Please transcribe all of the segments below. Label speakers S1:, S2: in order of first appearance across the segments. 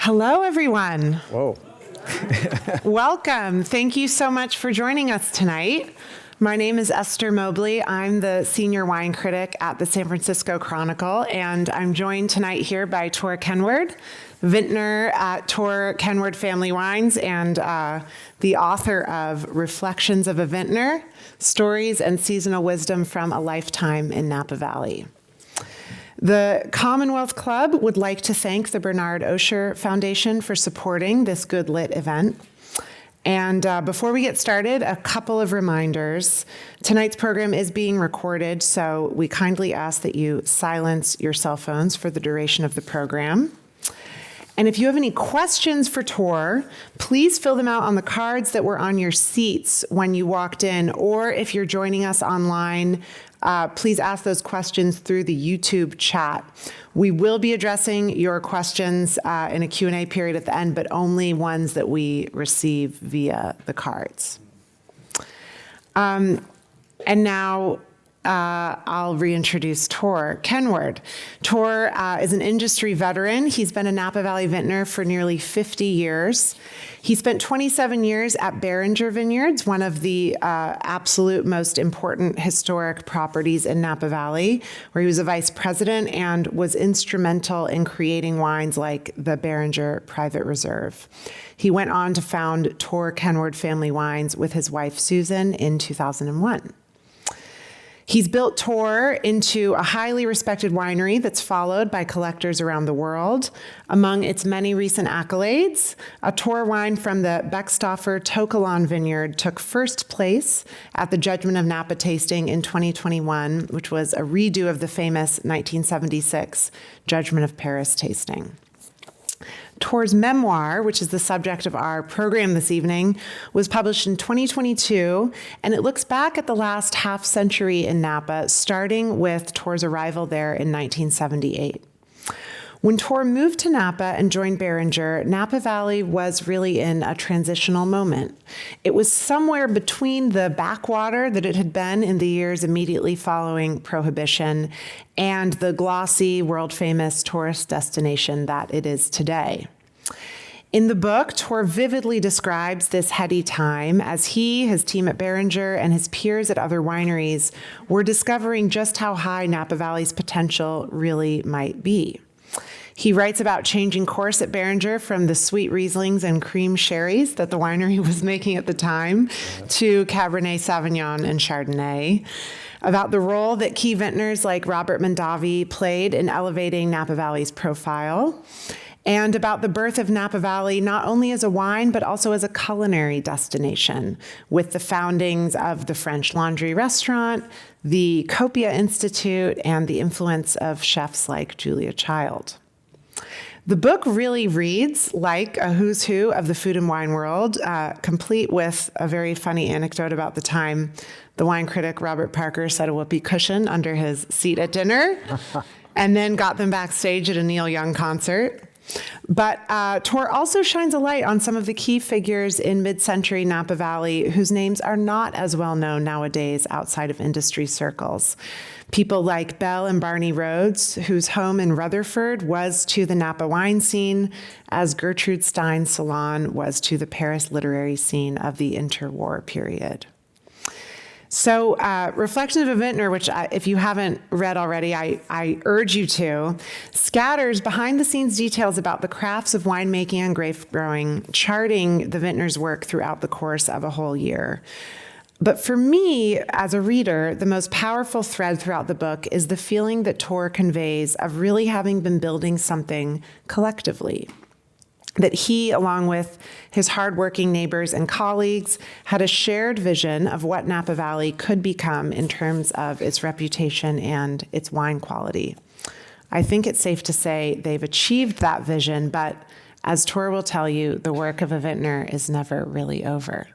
S1: Hello, everyone.
S2: Whoa.
S1: Welcome. Thank you so much for joining us tonight. My name is Esther Mobley. I'm the senior wine critic at the San Francisco Chronicle, and I'm joined tonight here by Tor Kenward, vintner at Tor Kenward Family Wines and the author of Reflections of a Vintner, Stories and Seasonal Wisdom from a Lifetime in Napa Valley. The Commonwealth Club would like to thank the Bernard Osher Foundation for supporting this Good Lit event. And before we get started, a couple of reminders. Tonight's program is being recorded, so we kindly ask that you silence your cell phones for the duration of the program. And if you have any questions for Tor, please fill them out on the cards that were on your seats when you walked in, or if you're joining us online, please ask those questions through the YouTube chat. We will be addressing your questions in a Q&A period at the end, but only ones that we receive via the cards. And now I'll reintroduce Tor Kenward. Tor is an industry veteran. He's been a Napa Valley vintner for nearly 50 years. He spent 27 years at Beringer Vineyards, one of the absolute most important historic properties in Napa Valley, where he was a vice president and was instrumental in creating wines like the Beringer Private Reserve. He went on to found Tor Kenward Family Wines with his wife Susan in 2001. He's built Tor into a highly respected winery that's followed by collectors around the world. Among its many recent accolades, a Tor wine from the Beckstoffer To Kalon Vineyard took first place at the Judgment of Napa tasting in 2021, which was a redo of the famous 1976 Judgment of Paris tasting. Tor's memoir, which is the subject of our program this evening, was published in 2022, and it looks back at the last half century in Napa, starting with Tor's arrival there in 1978. When Tor moved to Napa and joined Beringer, Napa Valley was really in a transitional moment. It was somewhere between the backwater that it had been in the years immediately following Prohibition and the glossy, world-famous tourist destination that it is today. In the book, Tor vividly describes this heady time as he, his team at Beringer, and his peers at other wineries were discovering just how high Napa Valley's potential really might be. He writes about changing course at Beringer from the sweet Rieslings and cream sherries that the winery was making at the time to Cabernet Sauvignon and Chardonnay, about the role that key vintners like Robert Mondavi played in elevating Napa Valley's profile, and about the birth of Napa Valley not only as a wine, but also as a culinary destination, with the foundings of the French Laundry restaurant, the Copia Institute, and the influence of chefs like Julia Child. The book really reads like a who's who of the food and wine world, complete with a very funny anecdote about the time the wine critic Robert Parker set a whoopee cushion under his seat at dinner and then got them backstage at a Neil Young concert. But Tor also shines a light on some of the key figures in mid-century Napa Valley whose names are not as well known nowadays outside of industry circles. People like Belle and Barney Rhodes, whose home in Rutherford was to the Napa wine scene, as Gertrude Stein's salon was to the Paris literary scene of the interwar period. So Reflections of a Vintner, which if you haven't read already, I urge you to, scatters behind-the-scenes details about the crafts of winemaking and grape growing, charting the vintner's work throughout the course of a whole year. But for me, as a reader, the most powerful thread throughout the book is the feeling that Tor conveys of really having been building something collectively. That he, along with his hardworking neighbors and colleagues, had a shared vision of what Napa Valley could become in terms of its reputation and its wine quality. I think it's safe to say they've achieved that vision, but as Tor will tell you, the work of a vintner is never really over.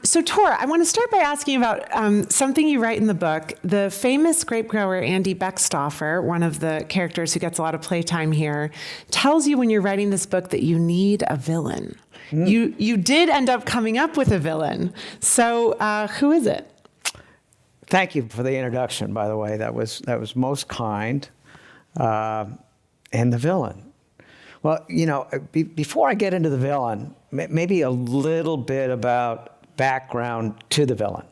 S1: So Tor, I want to start by asking about something you write in the book. The famous grape grower Andy Beckstoffer, one of the characters who gets a lot of playtime here, tells you when you're writing this book that you need a villain. You did end up coming up with a villain. So who is it?
S2: Thank you for the introduction, by the way. That was most kind. And the villain. Well, before I get into the villain, maybe a little bit about background to the villain.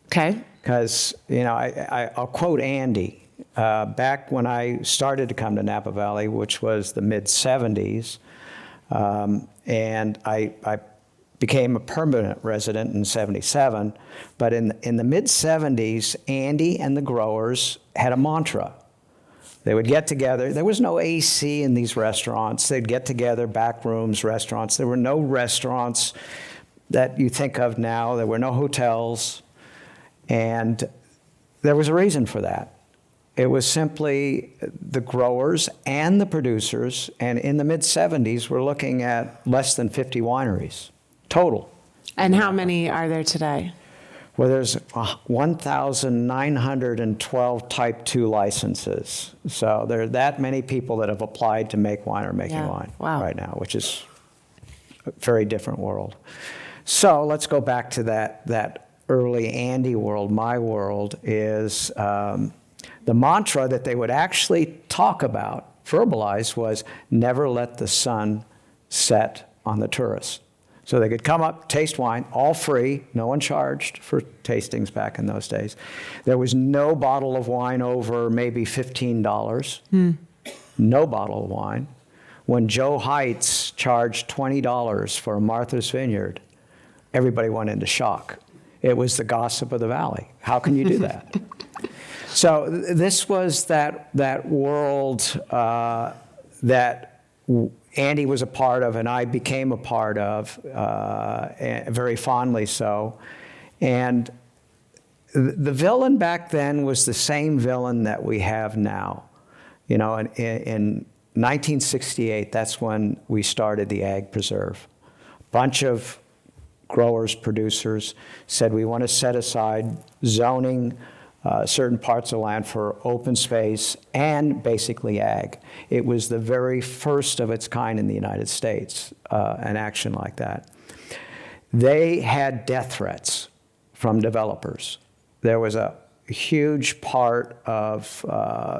S1: Okay.
S2: Because, I'll quote Andy. Back when I started to come to Napa Valley, which was the mid-'70s, and I became a permanent resident in '77, but in the mid-'70s, Andy and the growers had a mantra. They would get together. There was no AC in these restaurants. They'd get together, back rooms, restaurants. There were no restaurants that you think of now. There were no hotels. And there was a reason for that. It was simply the growers and the producers, and in the mid-'70s, we're looking at less than 50 wineries total.
S1: And how many are there today?
S2: Well, there's 1,912 Type 2 licenses. So there are that many people that have applied to make wine or making wine right now, which is a very different world. So let's go back to that early Andy world. My world is the mantra that they would actually talk about, verbalize, was never let the sun set on the tourists. So they could come up, taste wine, all free. No one charged for tastings back in those days. There was no bottle of wine over maybe $15. No bottle of wine. When Joe Heights charged $20 for a Martha's Vineyard, everybody went into shock. It was the gossip of the valley. How can you do that? So this was that world that Andy was a part of, and I became a part of, very fondly so. And the villain back then was the same villain that we have now. In 1968, that's when we started the Ag Preserve. A bunch of growers, producers said we want to set aside zoning certain parts of land for open space and basically ag. It was the very first of its kind in the United States, an action like that. They had death threats from developers. There was a huge part of,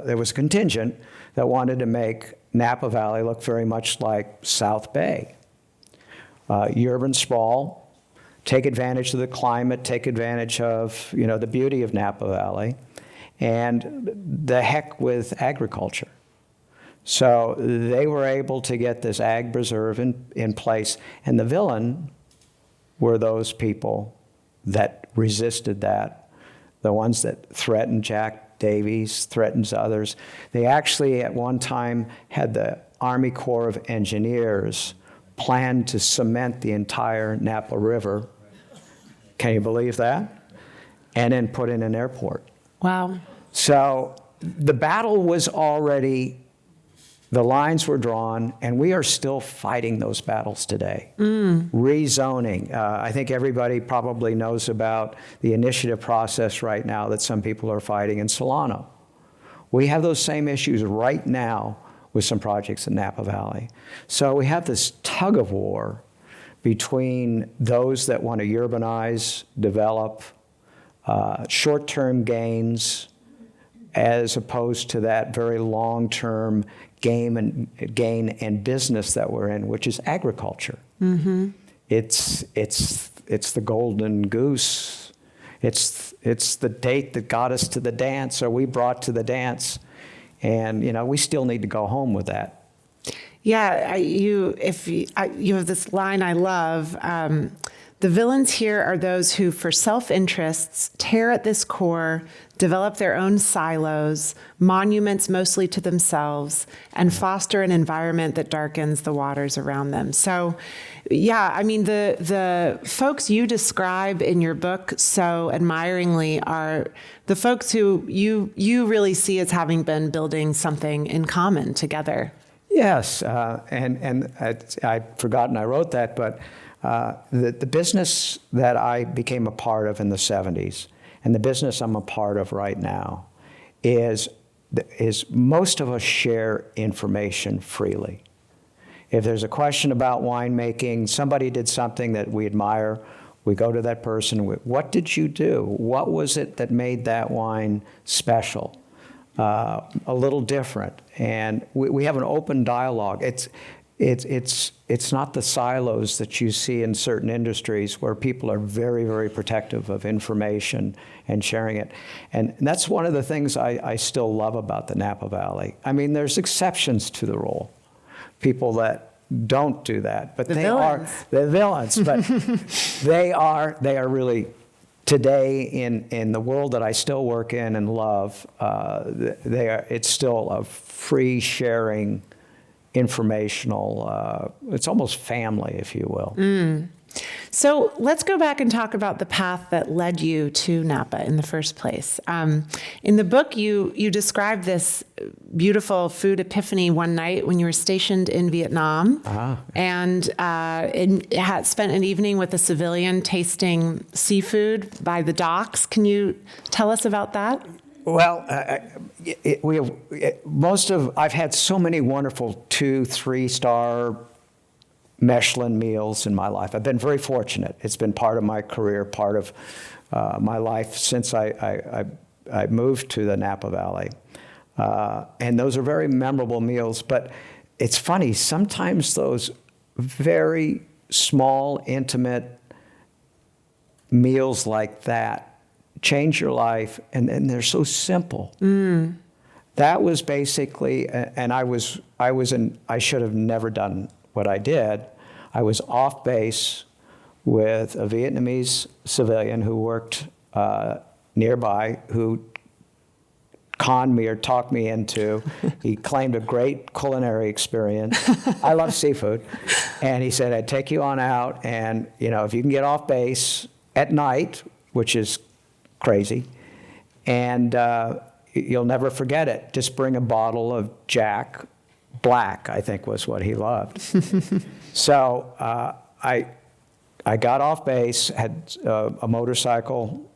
S2: there was a contingent that wanted to make Napa Valley look very much like South Bay. Urban sprawl, take advantage of the climate, take advantage of the beauty of Napa Valley, and the heck with agriculture. So they were able to get this ag preserve in place, and the villain were those people that resisted that, the ones that threatened Jack Davies, threatened others. They actually at one time had the Army Corps of Engineers planned to cement the entire Napa River. Can you believe that? And then put in an airport.
S1: Wow. So
S2: the battle was already, the lines were drawn, and we are still fighting those battles today. Rezoning. I think everybody probably knows about the initiative process right now that some people are fighting in Solano. We have those same issues right now with some projects in Napa Valley. So we have this tug of war between those that want to urbanize, develop, short-term gains, as opposed to that very long-term gain and business that we're in, which is agriculture. It's the golden goose. It's the date that got us to the dance, or we brought to the dance, and we still need to go home with that.
S1: Yeah, you have this line I love. The villains here are those who, for self-interests, tear at this core, develop their own silos, monuments mostly to themselves, and foster an environment that darkens the waters around them. So, yeah, I mean, the folks you describe in your book so admiringly are the folks who you really see as having been building something in common together.
S2: Yes, and I'd forgotten I wrote that, but the business that I became a part of in the 70s and the business I'm a part of right now is most of us share information freely. If there's a question about winemaking, somebody did something that we admire, we go to that person, what did you do? What was it that made that wine special? A little different, and we have an open dialogue. it's not the silos that you see in certain industries where people are very, very protective of information and sharing it. And that's one of the things I still love about the Napa Valley. I mean, there's exceptions to the rule. People that don't do that, but they are the villains. But they are really today in the world that I still work in and love. It's still a free sharing, informational. It's almost family, if you will.
S1: So let's go back and talk about the path that led you to Napa in the first place. In the book, you described this beautiful food epiphany one night when you were stationed in Vietnam, and had spent an evening with a civilian tasting seafood by the docks. Can you tell us about that?
S2: Well, I've had so many wonderful 2, 3-star Michelin meals in my life. I've been very fortunate. It's been part of my career, part of my life since I moved to the Napa Valley. And those are very memorable meals. But it's funny, sometimes those very small, intimate meals like that change your life, and they're so simple. That was basically, and I should have never done what I did. I was off base with a Vietnamese civilian who worked nearby, who conned me or talked me into. He claimed a great culinary experience. I love seafood. And he said, I'd take you on out, and if you can get off base at night, which is crazy, and you'll never forget it, just bring a bottle of Jack Black, I think was what he loved. So I got off base, had a motorcycle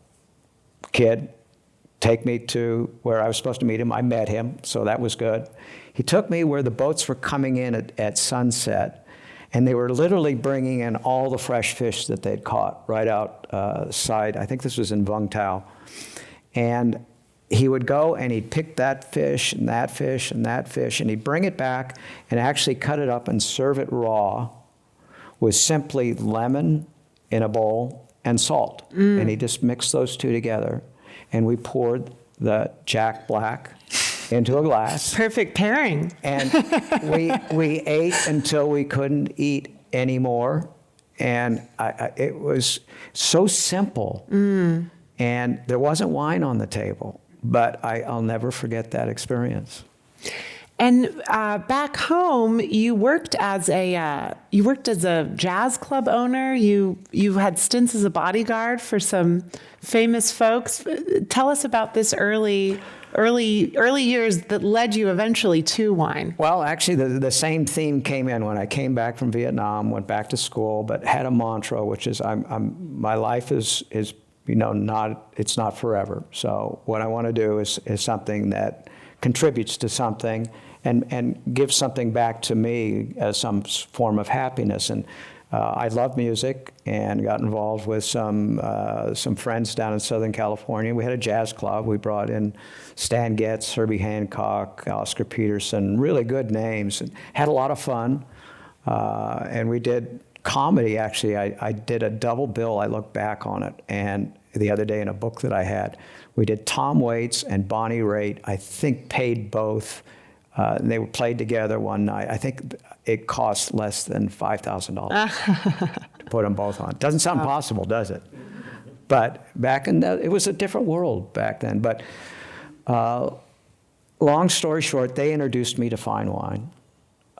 S2: kid take me to where I was supposed to meet him. I met him, so that was good. He took me where the boats were coming in at sunset, and they were literally bringing in all the fresh fish that they'd caught right outside. I think this was in Vung Tau. And he would go and he'd pick that fish and that fish and that fish, and he'd bring it back and actually cut it up and serve it raw with simply lemon in a bowl and salt. And he just mixed those two together. And we poured the Jack Black into a glass.
S1: Perfect pairing.
S2: And we ate until we couldn't eat anymore. And it was so simple. And there wasn't wine on the table. But I'll never forget that experience.
S1: And back home, you worked as a jazz club owner. You had stints as a bodyguard for some famous folks. Tell us about this early years that led you eventually to wine.
S2: Well, actually, the same theme came in when I came back from Vietnam, went back to school, but had a mantra, which is my life is it's not forever. So what I want to do is something that contributes to something and gives something back to me as some form of happiness. And I love music and got involved with some friends down in Southern California. We had a jazz club. We brought in Stan Getz, Herbie Hancock, Oscar Peterson, really good names, and had a lot of fun. And we did comedy, actually. I did a double bill. I look back on it. And the other day in a book that I had, we did Tom Waits and Bonnie Raitt, I think paid both. And they were played together one night. I think it cost less than $5,000 to put them both on. Doesn't sound possible, does it? But back in it was a different world back then. But long story short, they introduced me to fine wine.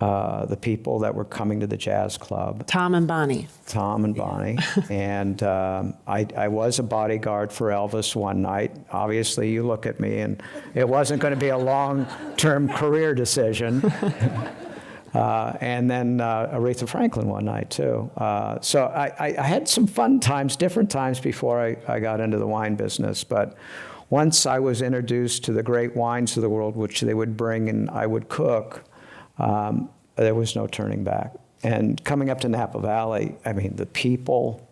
S2: The people that were coming to the jazz club.
S1: Tom and Bonnie.
S2: And I was a bodyguard for Elvis one night. Obviously, you look at me, and it wasn't going to be a long-term career decision. And then Aretha Franklin one night, too. So I had some fun times, different times before I got into the wine business. But once I was introduced to the great wines of the world, which they would bring and I would cook, there was no turning back. And coming up to Napa Valley, I mean, the people,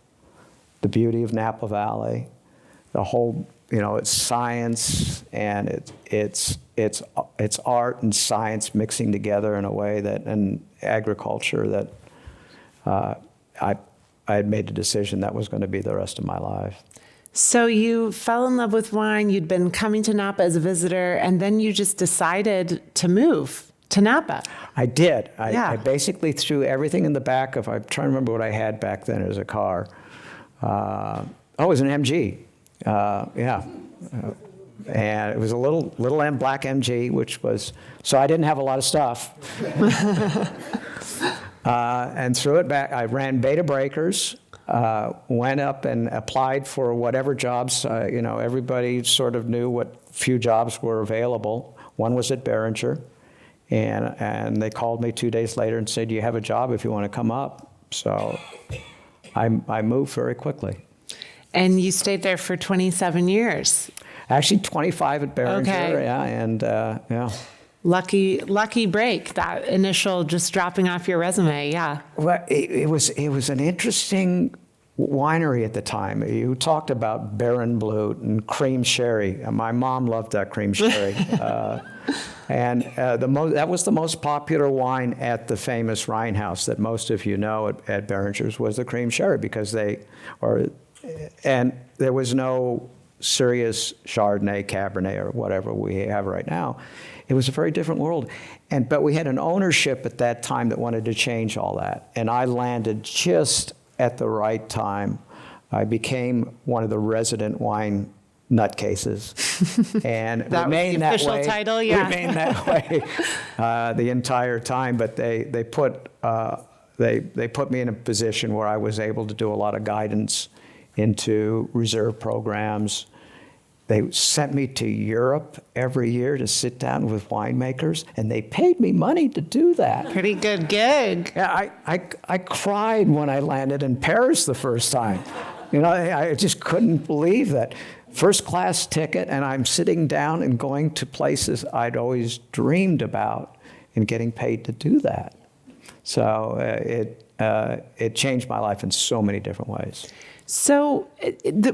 S2: the beauty of Napa Valley, it's science and it's art and science mixing together in a way that, and agriculture that I had made a decision that was going to be the rest of my life.
S1: So you fell in love with wine. You'd been coming to Napa as a visitor, and then you just decided to move to Napa.
S2: I did.
S1: Yeah.
S2: I basically threw everything in the back of, I'm trying to remember what I had back then as a car. It was an MG. And it was a little black MG, which was, so I didn't have a lot of stuff. And threw it back. I ran Beta Breakers, went up and applied for whatever jobs, everybody sort of knew what few jobs were available. One was at Behringer, and they called me 2 days later and said, "Do you have a job if you want to come up?" So I moved very quickly.
S1: And you stayed there for 27 years.
S2: Actually, 25 at Behringer,
S1: Okay.
S2: yeah, and yeah.
S1: Lucky break, that initial just dropping off your resume, yeah.
S2: Well, it was an interesting winery at the time. You talked about Baron Blut and cream sherry. My mom loved that cream sherry. And that was the most popular wine at the famous Rheinhaus that most of you know at Behringer's was the cream sherry, because and there was no serious Chardonnay, Cabernet, or whatever we have right now. It was a very different world. But we had an ownership at that time that wanted to change all that. And I landed just at the right time. I became one of the resident wine nutcases. And
S1: That
S2: remained
S1: was the
S2: that
S1: official
S2: way.
S1: title, yeah.
S2: Remained that way the entire time. But they put me in a position where I was able to do a lot of guidance into reserve programs. They sent me to Europe every year to sit down with winemakers, and they paid me money to do that.
S1: Pretty good gig.
S2: Yeah, I cried when I landed in Paris the first time. I just couldn't believe that. First class ticket, and I'm sitting down and going to places I'd always dreamed about and getting paid to do that. So it changed my life in so many different ways.
S1: So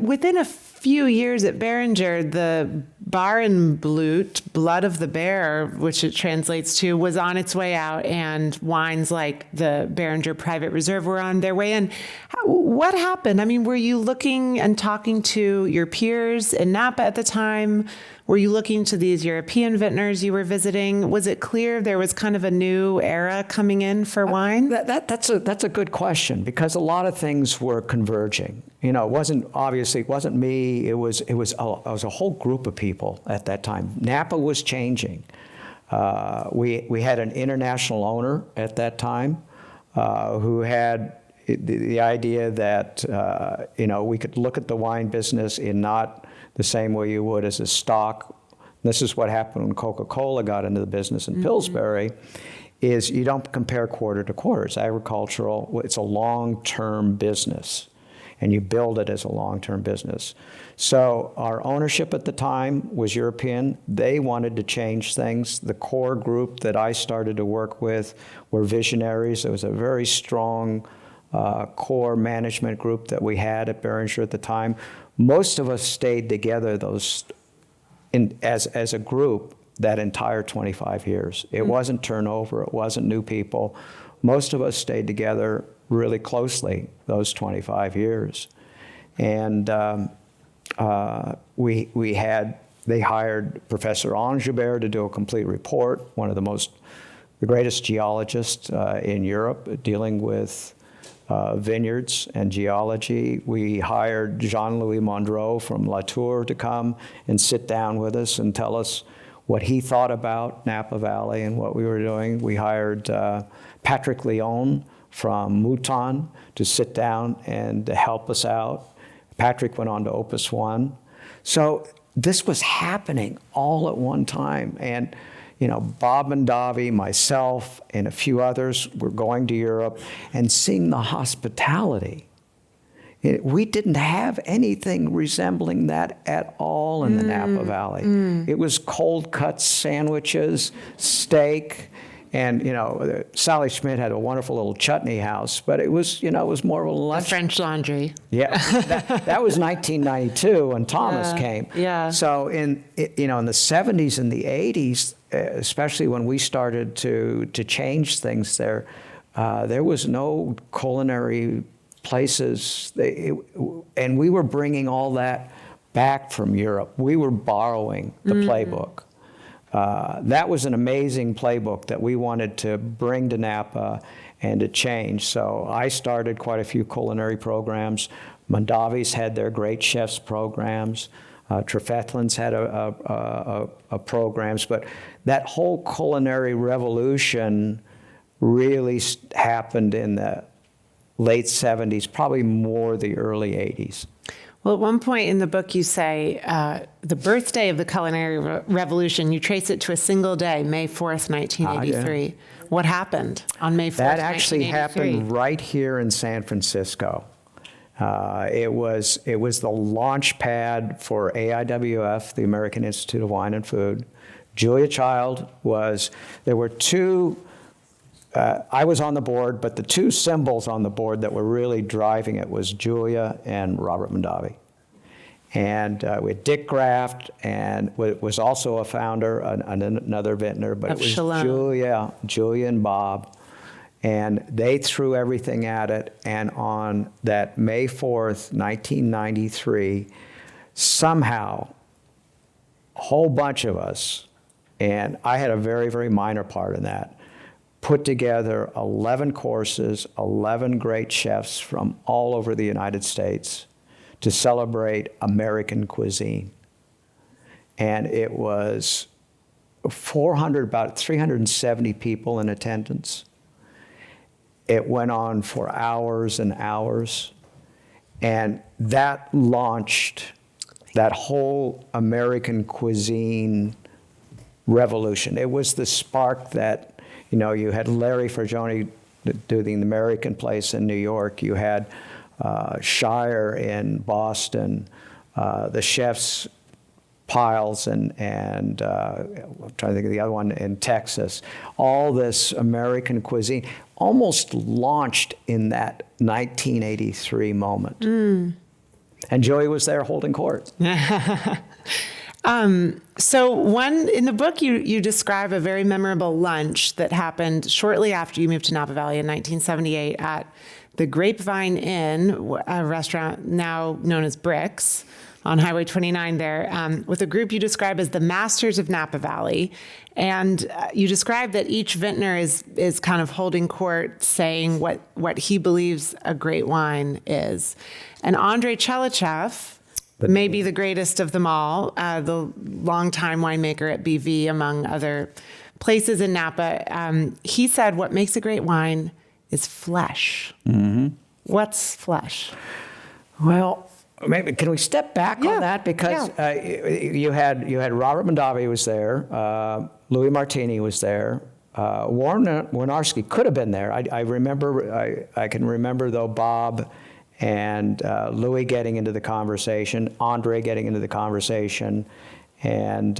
S1: within a few years at Behringer, the Barenblut, blood of the bear, which it translates to, was on its way out, and wines like the Behringer Private Reserve were on their way in. What happened? I mean, were you looking and talking to your peers in Napa at the time? Were you looking to these European vintners you were visiting? Was it clear there was kind of a new era coming in for wine?
S2: That's a good question, because a lot of things were converging. It wasn't me. It was a whole group of people at that time. Napa was changing. We had an international owner at that time who had the idea that we could look at the wine business in not the same way you would as a stock. This is what happened when Coca-Cola got into the business in Pillsbury, is you don't compare quarter to quarter. It's agricultural. It's a long-term business, and you build it as a long-term business. So our ownership at the time was European. They wanted to change things. The core group that I started to work with were visionaries. There was a very strong core management group that we had at Behringer at the time. Most of us stayed together as a group that entire 25 years. It wasn't turnover. It wasn't new people. Most of us stayed together really closely those 25 years. And they hired Professor Anjoubert to do a complete report, one of the greatest geologists in Europe dealing with vineyards and geology. We hired Jean-Louis Mondreau from Latour to come and sit down with us and tell us what he thought about Napa Valley and what we were doing. We hired Patrick Léon from Mouton to sit down and to help us out. Patrick went on to Opus One. So this was happening all at one time. And Bob Mondavi, myself, and a few others were going to Europe and seeing the hospitality. We didn't have anything resembling that at all in the Napa Valley. It was cold cut sandwiches, steak, And, Sally Schmidt had a wonderful little chutney house, but it was, it was more of a lunch.
S1: French Laundry.
S2: Yeah, that was 1992 when Thomas came.
S1: Yeah.
S2: So in the 70s and the 80s, especially when we started to change things there was no culinary places, and we were bringing all that back from Europe. We were borrowing the playbook. That was an amazing playbook that we wanted to bring to Napa and to change. So I started quite a few culinary programs. Mondavi's had their Great Chefs programs. Trefethen's had a programs. But that whole culinary revolution really happened in the late 70s, probably more the early 80s.
S1: Well, at one point in the book, you say the birthday of the culinary revolution, you trace it to a single day, May 4th, 1983.
S2: Yeah.
S1: What happened on May 4th,
S2: That actually
S1: 1983?
S2: happened right here in San Francisco. It was the launch pad for AIWF, the American Institute of Wine and Food. Julia Child there were two, I was on the board, but the two symbols on the board that were really driving it was Julia and Robert Mondavi. And we had Dick Graft, and was also a founder, another vintner, but it was
S1: Shalom.
S2: Julia and Bob. And they threw everything at it, and on that May 4th, 1993, somehow, a whole bunch of us, and I had a very, very minor part in that, put together 11 courses, 11 great chefs from all over the United States to celebrate American cuisine. And it was about 370 people in attendance. It went on for hours and hours, and that launched that whole American cuisine revolution. It was the spark that, you had Larry Fergione doing the American Place in New York. You had Shire in Boston, the chefs Piles and I'm trying to think of the other one in Texas. All this American cuisine almost launched in that 1983 moment. And Joey was there holding court.
S1: So in the book, you describe a very memorable lunch that happened shortly after you moved to Napa Valley in 1978 at the Grapevine Inn, a restaurant now known as Bricks, on Highway 29 there, with a group you describe as the Masters of Napa Valley. And you describe that each vintner is kind of holding court, saying what he believes a great wine is. And Andrei Chelychev, maybe the greatest of them all, the longtime winemaker at BV, among other places in Napa, he said what makes a great wine is flesh. Mm-hmm. What's flesh?
S2: Well, maybe can we step back on that, because you had Robert Mondavi was there, Louis Martini was there, Warren Winiarski could have been there. I remember I can remember though Bob and Louis getting into the conversation, Andre getting into the conversation, and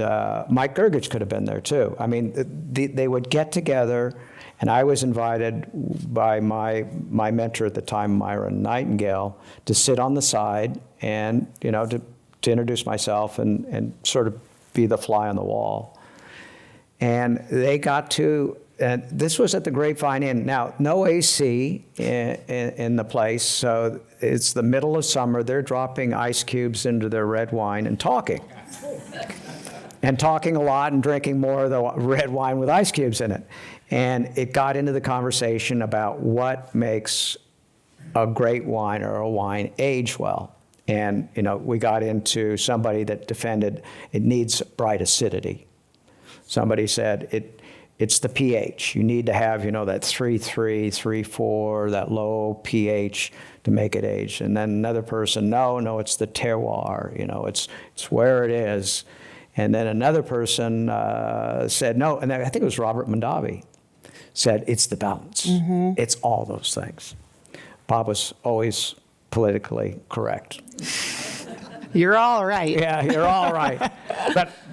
S2: Mike Gergich could have been there too. I mean, they would get together. And I was invited by my mentor at the time, Myron Nightingale, to sit on the side and, to introduce myself and sort of be the fly on the wall. And they got to, and this was at the Grapevine Inn. Now, no AC in the place, so it's the middle of summer. They're dropping ice cubes into their red wine and talking. And talking a lot and drinking more of the red wine with ice cubes in it. And it got into the conversation about what makes a great wine or a wine age well. And, we got into somebody that defended it needs bright acidity. Somebody said it's the pH. You need to have, that 3.3, 3.4, that low pH to make it age. And then another person, no, it's the terroir. It's where it is. And then another person said no, and I think it was Robert Mondavi, said it's the balance. Mm-hmm. It's all those things. Bob was always politically correct.
S1: You're all right.
S2: Yeah, you're all right.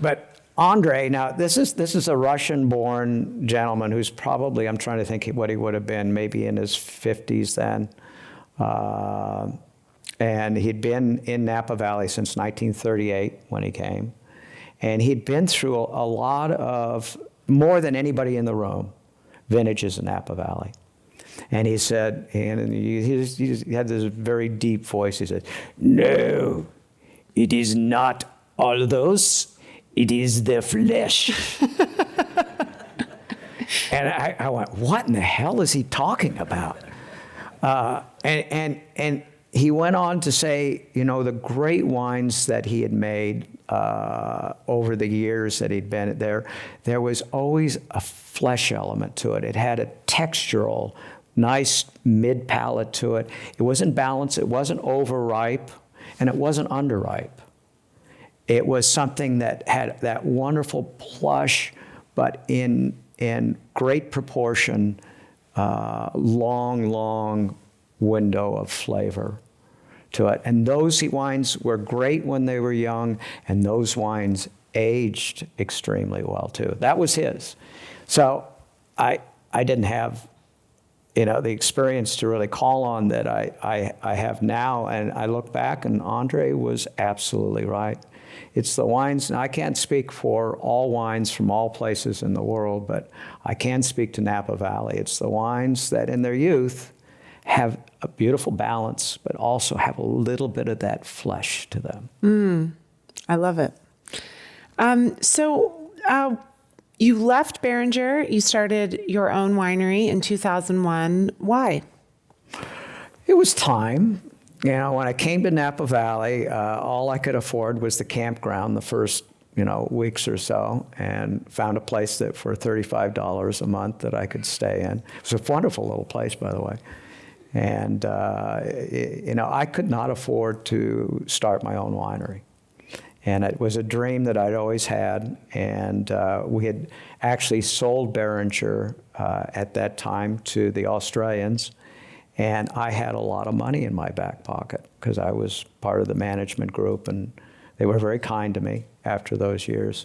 S2: But Andre, now this is a Russian-born gentleman who's probably, I'm trying to think what he would have been, maybe in his 50s then. And he'd been in Napa Valley since 1938 when he came. And he'd been through a lot of, more than anybody in the room, vintages in Napa Valley. And he said, and he had this very deep voice, he said, "No, it is not all those. It is the flesh." And I went, what in the hell is he talking about? And he went on to say, you know, the great wines that he had made over the years that he'd been there, there was always a flesh element to it. It had a textural, nice mid-palate to it. It wasn't balanced, it wasn't overripe, and it wasn't underripe. It was something that had that wonderful plush, but in great proportion, long window of flavor to it. And those wines were great when they were young, and those wines aged extremely well too. That was his. So I didn't have, you know, the experience to really call on that I have now, and I look back, and Andre was absolutely right. It's the wines, and I can't speak for all wines from all places in the world, but I can speak to Napa Valley. It's the wines that in their youth have a beautiful balance, but also have a little bit of that flesh to them.
S1: I love it. You left Beringer, you started your own winery in 2001. Why?
S2: It was time. You know, when I came to Napa Valley, all I could afford was the campground the first, weeks or so, and found a place that for $35 a month that I could stay in. It was a wonderful little place, by the way. And, I could not afford to start my own winery. And it was a dream that I'd always had. And we had actually sold Beringer at that time to the Australians. And I had a lot of money in my back pocket because I was part of the management group, and they were very kind to me after those years.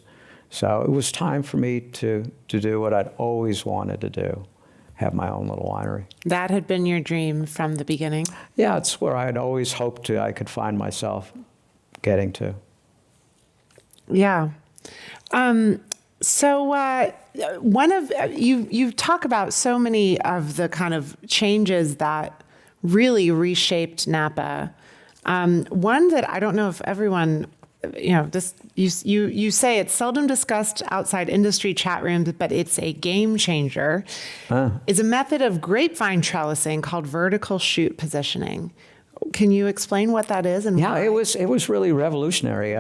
S2: So it was time for me to do what I'd always wanted to do, have my own little winery.
S1: That had been your dream from the beginning?
S2: Yeah, it's where I'd always hoped I could find myself getting to.
S1: Yeah. You talk about so many of the kind of changes that really reshaped Napa. One that I don't know if everyone, you say it's seldom discussed outside industry chat rooms, but it's a game changer. Is a method of grapevine trellising called vertical shoot positioning. Can you explain what that is? And
S2: yeah,
S1: why?
S2: it was really revolutionary.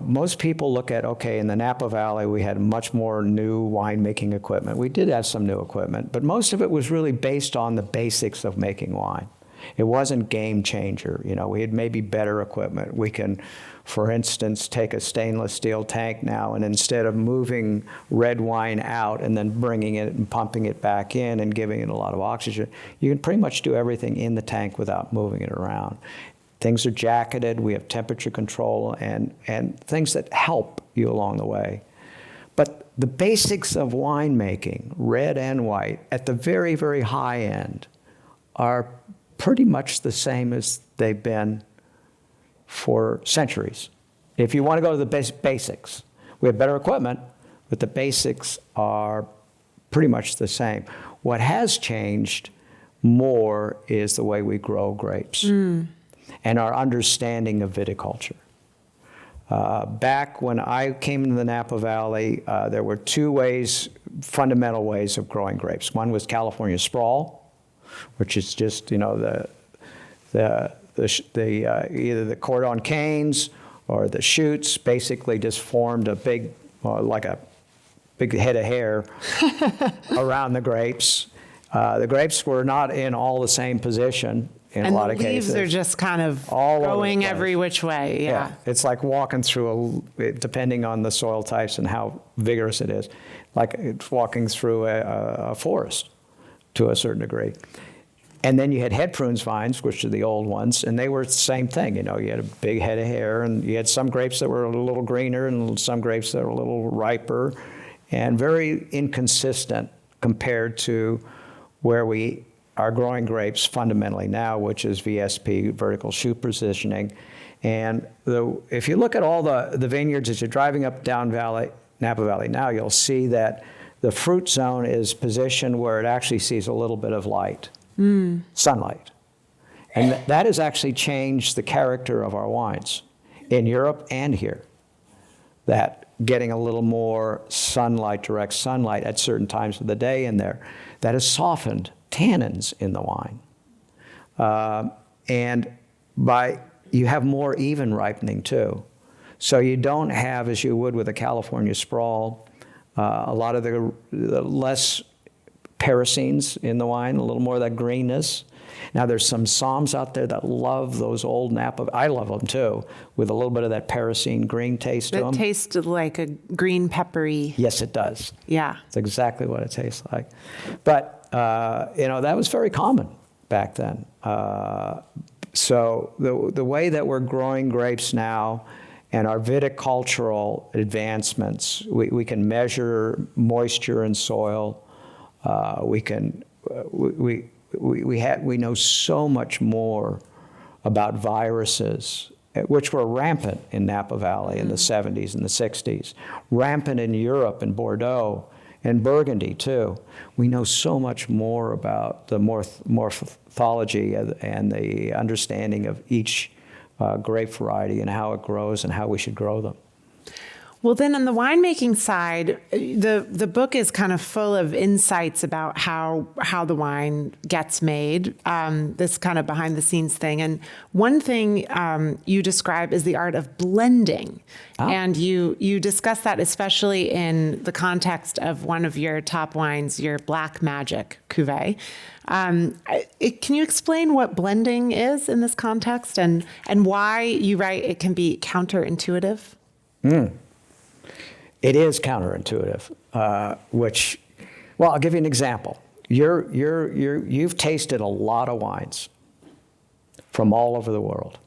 S2: Most people look at, in the Napa Valley, we had much more new winemaking equipment. We did have some new equipment, but most of it was really based on the basics of making wine. It wasn't game changer. We had maybe better equipment. We can, for instance, take a stainless steel tank now, and instead of moving red wine out and then bringing it and pumping it back in and giving it a lot of oxygen, you can pretty much do everything in the tank without moving it around. Things are jacketed. We have temperature control and things that help you along the way. But the basics of winemaking, red and white, at the very, very high end, are pretty much the same as they've been for centuries. If you want to go to the basics, we have better equipment, but the basics are pretty much the same. What has changed more is the way we grow grapes and our understanding of viticulture. Back when I came into the Napa Valley, there were two fundamental ways of growing grapes. One was California sprawl, which is just, either the cordon canes or the shoots basically just formed a big, like a big head of hair around the grapes. The grapes were not in all the same position in a lot of cases.
S1: And the leaves are just kind of
S2: all
S1: going every which way. Yeah.
S2: It's like walking through depending on the soil types and how vigorous it is, like it's walking through a forest to a certain degree. And then you had head prunes vines, which are the old ones, and they were the same thing. You know, you had a big head of hair, and you had some grapes that were a little greener and some grapes that were a little riper, and very inconsistent compared to where we are growing grapes fundamentally now, which is VSP, vertical shoot positioning. And if you look at all the vineyards as you're driving up down Napa Valley now, you'll see that the fruit zone is positioned where it actually sees a little bit of light. Sunlight. And that has actually changed the character of our wines in Europe and here. That getting a little more sunlight, direct sunlight at certain times of the day in there, that has softened tannins in the wine. And you have more even ripening too. So you don't have, as you would with a California Sprawl, a lot of the less paracines in the wine, a little more of that greenness. Now there's some somms out there that love those old Napa. I love them too, with a little bit of that paracine green taste to them.
S1: It tastes like a green peppery.
S2: Yes, it does.
S1: Yeah.
S2: It's exactly what it tastes like. But, that was very common back then. So the way that we're growing grapes now and our viticultural advancements, we can measure moisture in soil. We know so much more about viruses, which were rampant in Napa Valley in the 70s and the 60s, rampant in Europe and Bordeaux and Burgundy too. We know so much more about the morphology and the understanding of each grape variety and how it grows and how we should grow them.
S1: Well, then on the winemaking side, the book is kind of full of insights about how the wine gets made, this kind of behind the scenes thing. And one thing you describe is the art of blending. Oh. And you discuss that especially in the context of one of your top wines, your Black Magic cuvee. Can you explain what blending is in this context and why you write it can be counterintuitive?
S2: It is counterintuitive, I'll give you an example. You've tasted a lot of wines from all over the world.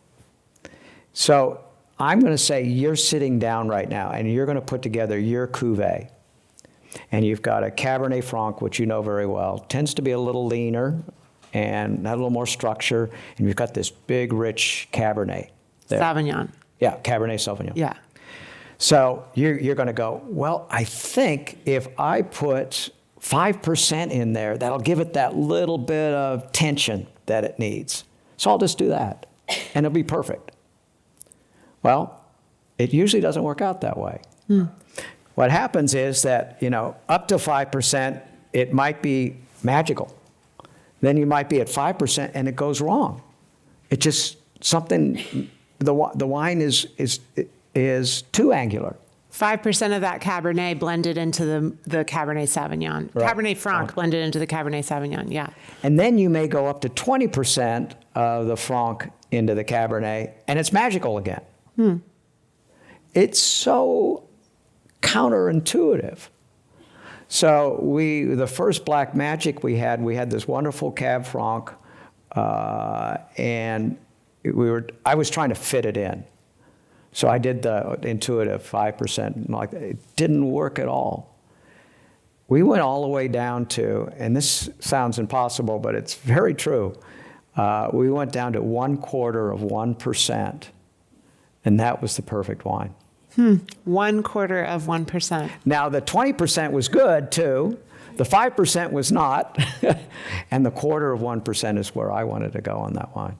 S2: So I'm going to say you're sitting down right now and you're going to put together your cuvee. And you've got a Cabernet Franc, which you know very well, tends to be a little leaner and have a little more structure. And you've got this big, rich Cabernet there.
S1: Sauvignon.
S2: Yeah, Cabernet Sauvignon.
S1: Yeah.
S2: So you're going to go, well, I think if I put 5% in there, that'll give it that little bit of tension that it needs. So I'll just do that, and it'll be perfect. Well, it usually doesn't work out that way. What happens is that, up to 5%, it might be magical. Then you might be at 5%, and it goes wrong. It just, something, the wine is too angular.
S1: 5% of that Cabernet blended into the Cabernet Sauvignon. Right. Cabernet Franc blended into the Cabernet Sauvignon, yeah.
S2: And then you may go up to 20% of the Franc into the Cabernet, and it's magical again. It's so counterintuitive. So the first Black Magic we had this wonderful Cab Franc, and I was trying to fit it in. So I did the intuitive 5%, like that. It didn't work at all. We went all the way down to, and this sounds impossible, but it's very true. We went down to 1/4%, and that was the perfect wine.
S1: 1/4%.
S2: Now the 20% was good too. The 5% was not, and the 1/4% is where I wanted to go on that wine.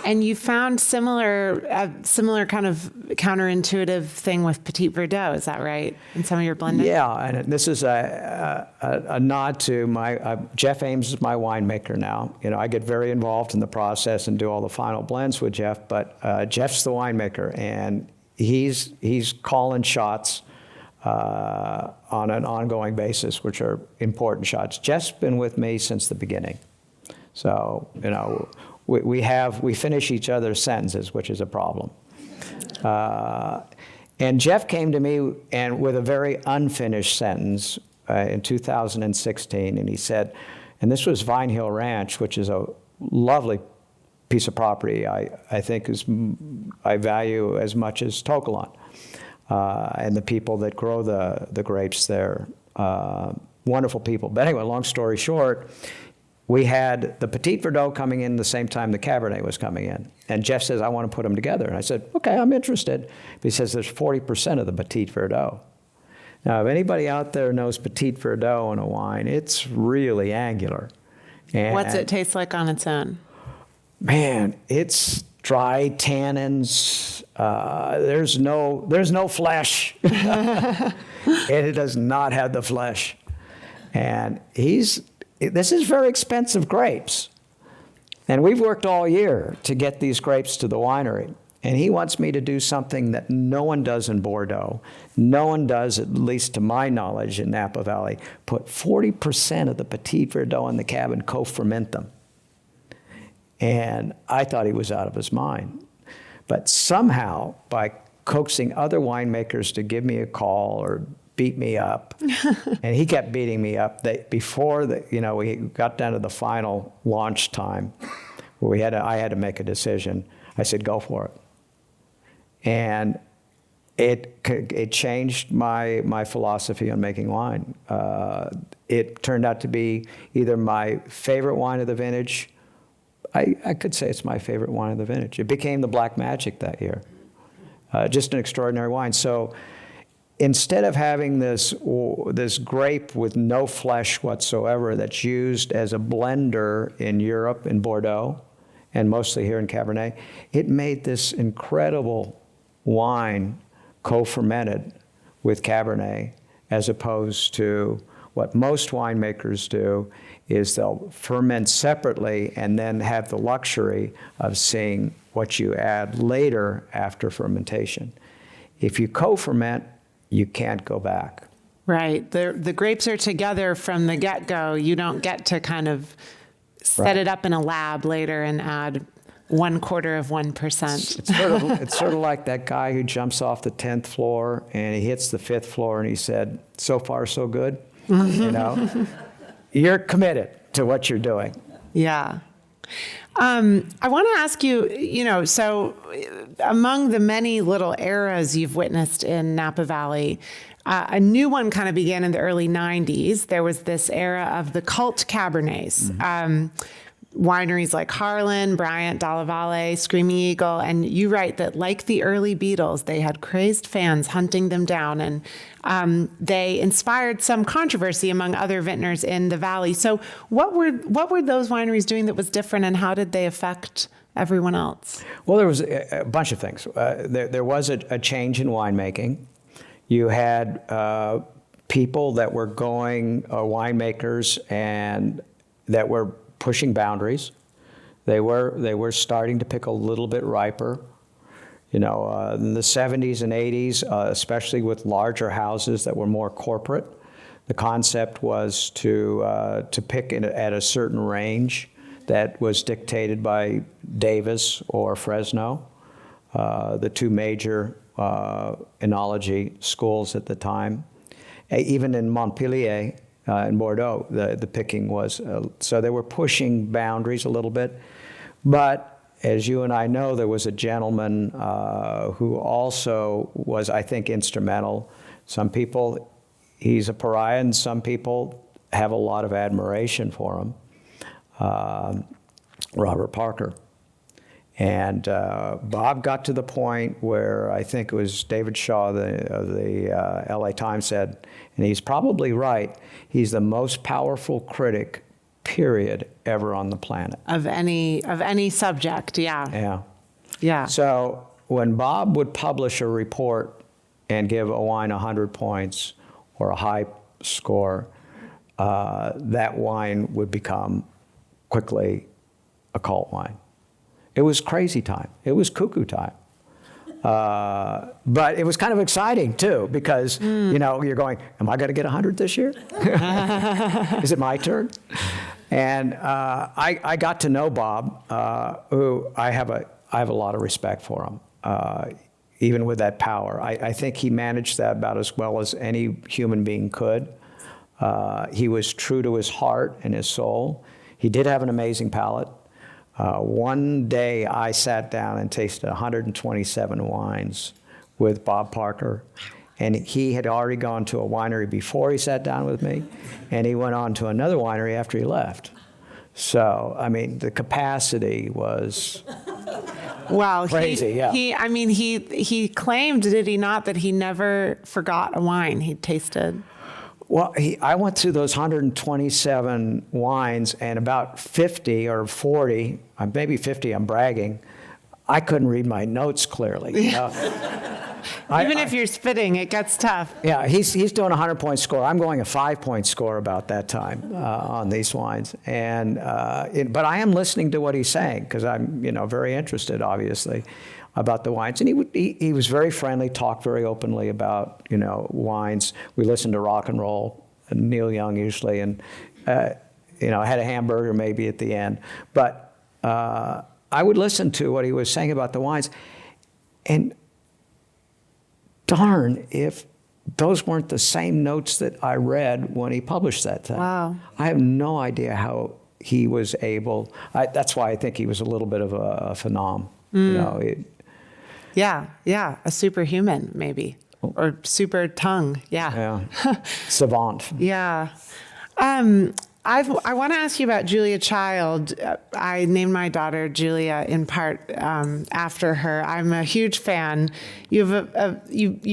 S1: And you found similar kind of counterintuitive thing with Petit Verdot, is that right? In some of your blending?
S2: Yeah, and this is a nod to Jeff Ames is my winemaker now. I get very involved in the process and do all the final blends with Jeff, but Jeff's the winemaker, and he's calling shots on an ongoing basis, which are important shots. Jeff's been with me since the beginning. So, we finish each other's sentences, which is a problem. And Jeff came to me with a very unfinished sentence in 2016, and he said, and this was Vine Hill Ranch, which is a lovely piece of property. I think I value as much as Tokelon, and the people that grow the grapes there. Wonderful people. But anyway, long story short, we had the Petit Verdot coming in the same time the Cabernet was coming in. And Jeff says, I want to put them together. And I said, okay, I'm interested. But he says, there's 40% of the Petit Verdot. Now, if anybody out there knows Petit Verdot in a wine, it's really angular. And
S1: What's it taste like on its own?
S2: man, it's dry tannins. There's no flesh. And it does not have the flesh. And this is very expensive grapes. And we've worked all year to get these grapes to the winery. And he wants me to do something that no one does in Bordeaux. No one does, at least to my knowledge, in Napa Valley. Put 40% of the Petit Verdot in the cab and co-ferment them. And I thought he was out of his mind. But somehow, by coaxing other winemakers to give me a call or beat me up, and he kept beating me up, before we got down to the final launch time, where I had to make a decision. I said, go for it. And it changed my philosophy on making wine. It turned out to be either my favorite wine of the vintage. I could say it's my favorite wine of the vintage. It became the Black Magic that year. Just an extraordinary wine. So instead of having this grape with no flesh whatsoever that's used as a blender in Europe, in Bordeaux, and mostly here in Cabernet, it made this incredible wine co-fermented with Cabernet, as opposed to what most winemakers do is they'll ferment separately and then have the luxury of seeing what you add later after fermentation. If you co-ferment, you can't go back.
S1: Right. The grapes are together from the get-go. You don't get to kind of set it up in a lab later and add 0.25%.
S2: It's sort of like that guy who jumps off the 10th floor and he hits the 5th floor and he said, so far so good. You're committed to what you're doing.
S1: Yeah. I want to ask you, so among the many little eras you've witnessed in Napa Valley, a new one kind of began in the early 90s. There was this era of the cult Cabernets. Mm-hmm. Wineries like Harlan, Bryant, Dalla Valle, Screaming Eagle, and you write that like the early Beatles, they had crazed fans hunting them down, and they inspired some controversy among other vintners in the valley. So what were those wineries doing that was different, and how did they affect everyone else?
S2: Well, there was a bunch of things. There was a change in winemaking. You had people that were going, winemakers, and that were pushing boundaries. They were starting to pick a little bit riper. In the 70s and 80s, especially with larger houses that were more corporate, the concept was to pick at a certain range that was dictated by Davis or Fresno, the two major enology schools at the time. Even in Montpellier, in Bordeaux, the picking was, so they were pushing boundaries a little bit. But as you and I know, there was a gentleman who also was, I think, instrumental. Some people, he's a pariah, and some people have a lot of admiration for him, Robert Parker. And Bob got to the point where I think it was David Shaw of the LA Times said, and he's probably right, he's the most powerful critic, period, ever on the planet.
S1: Of any subject, yeah.
S2: Yeah.
S1: Yeah.
S2: So when Bob would publish a report and give a wine 100 points or a high score, that wine would become quickly a cult wine. It was crazy time. It was cuckoo time. But it was kind of exciting, too, because, you're going, am I going to get 100 this year? Is it my turn? And I got to know Bob, who I have a lot of respect for him, even with that power. I think he managed that about as well as any human being could. He was true to his heart and his soul. He did have an amazing palate. One day I sat down and tasted 127 wines with Bob Parker. And he had already gone to a winery before he sat down with me, and he went on to another winery after he left. So, I mean, the capacity was
S1: Wow.
S2: crazy, yeah.
S1: He claimed, did he not, that he never forgot a wine he tasted?
S2: Well, I went through those 127 wines, and about 50 or 40, maybe 50, I'm bragging, I couldn't read my notes clearly. You know?
S1: Even if you're spitting, it gets tough.
S2: Yeah, he's doing a 100-point score. I'm going a 5-point score about that time on these wines, and but I am listening to what he's saying because I'm very interested, obviously, about the wines. And he was very friendly, talked very openly about wines. We listened to rock and roll, and Neil Young usually, and had a hamburger maybe at the end. But I would listen to what he was saying about the wines, and darn if those weren't the same notes that I read when he published that thing.
S1: Wow.
S2: I have no idea how he was able. That's why I think he was a little bit of a phenom.
S1: Yeah, a superhuman maybe, or super tongue. Yeah.
S2: Savant.
S1: Yeah. I want to ask you about Julia Child. I named my daughter Julia in part after her. I'm a huge fan. You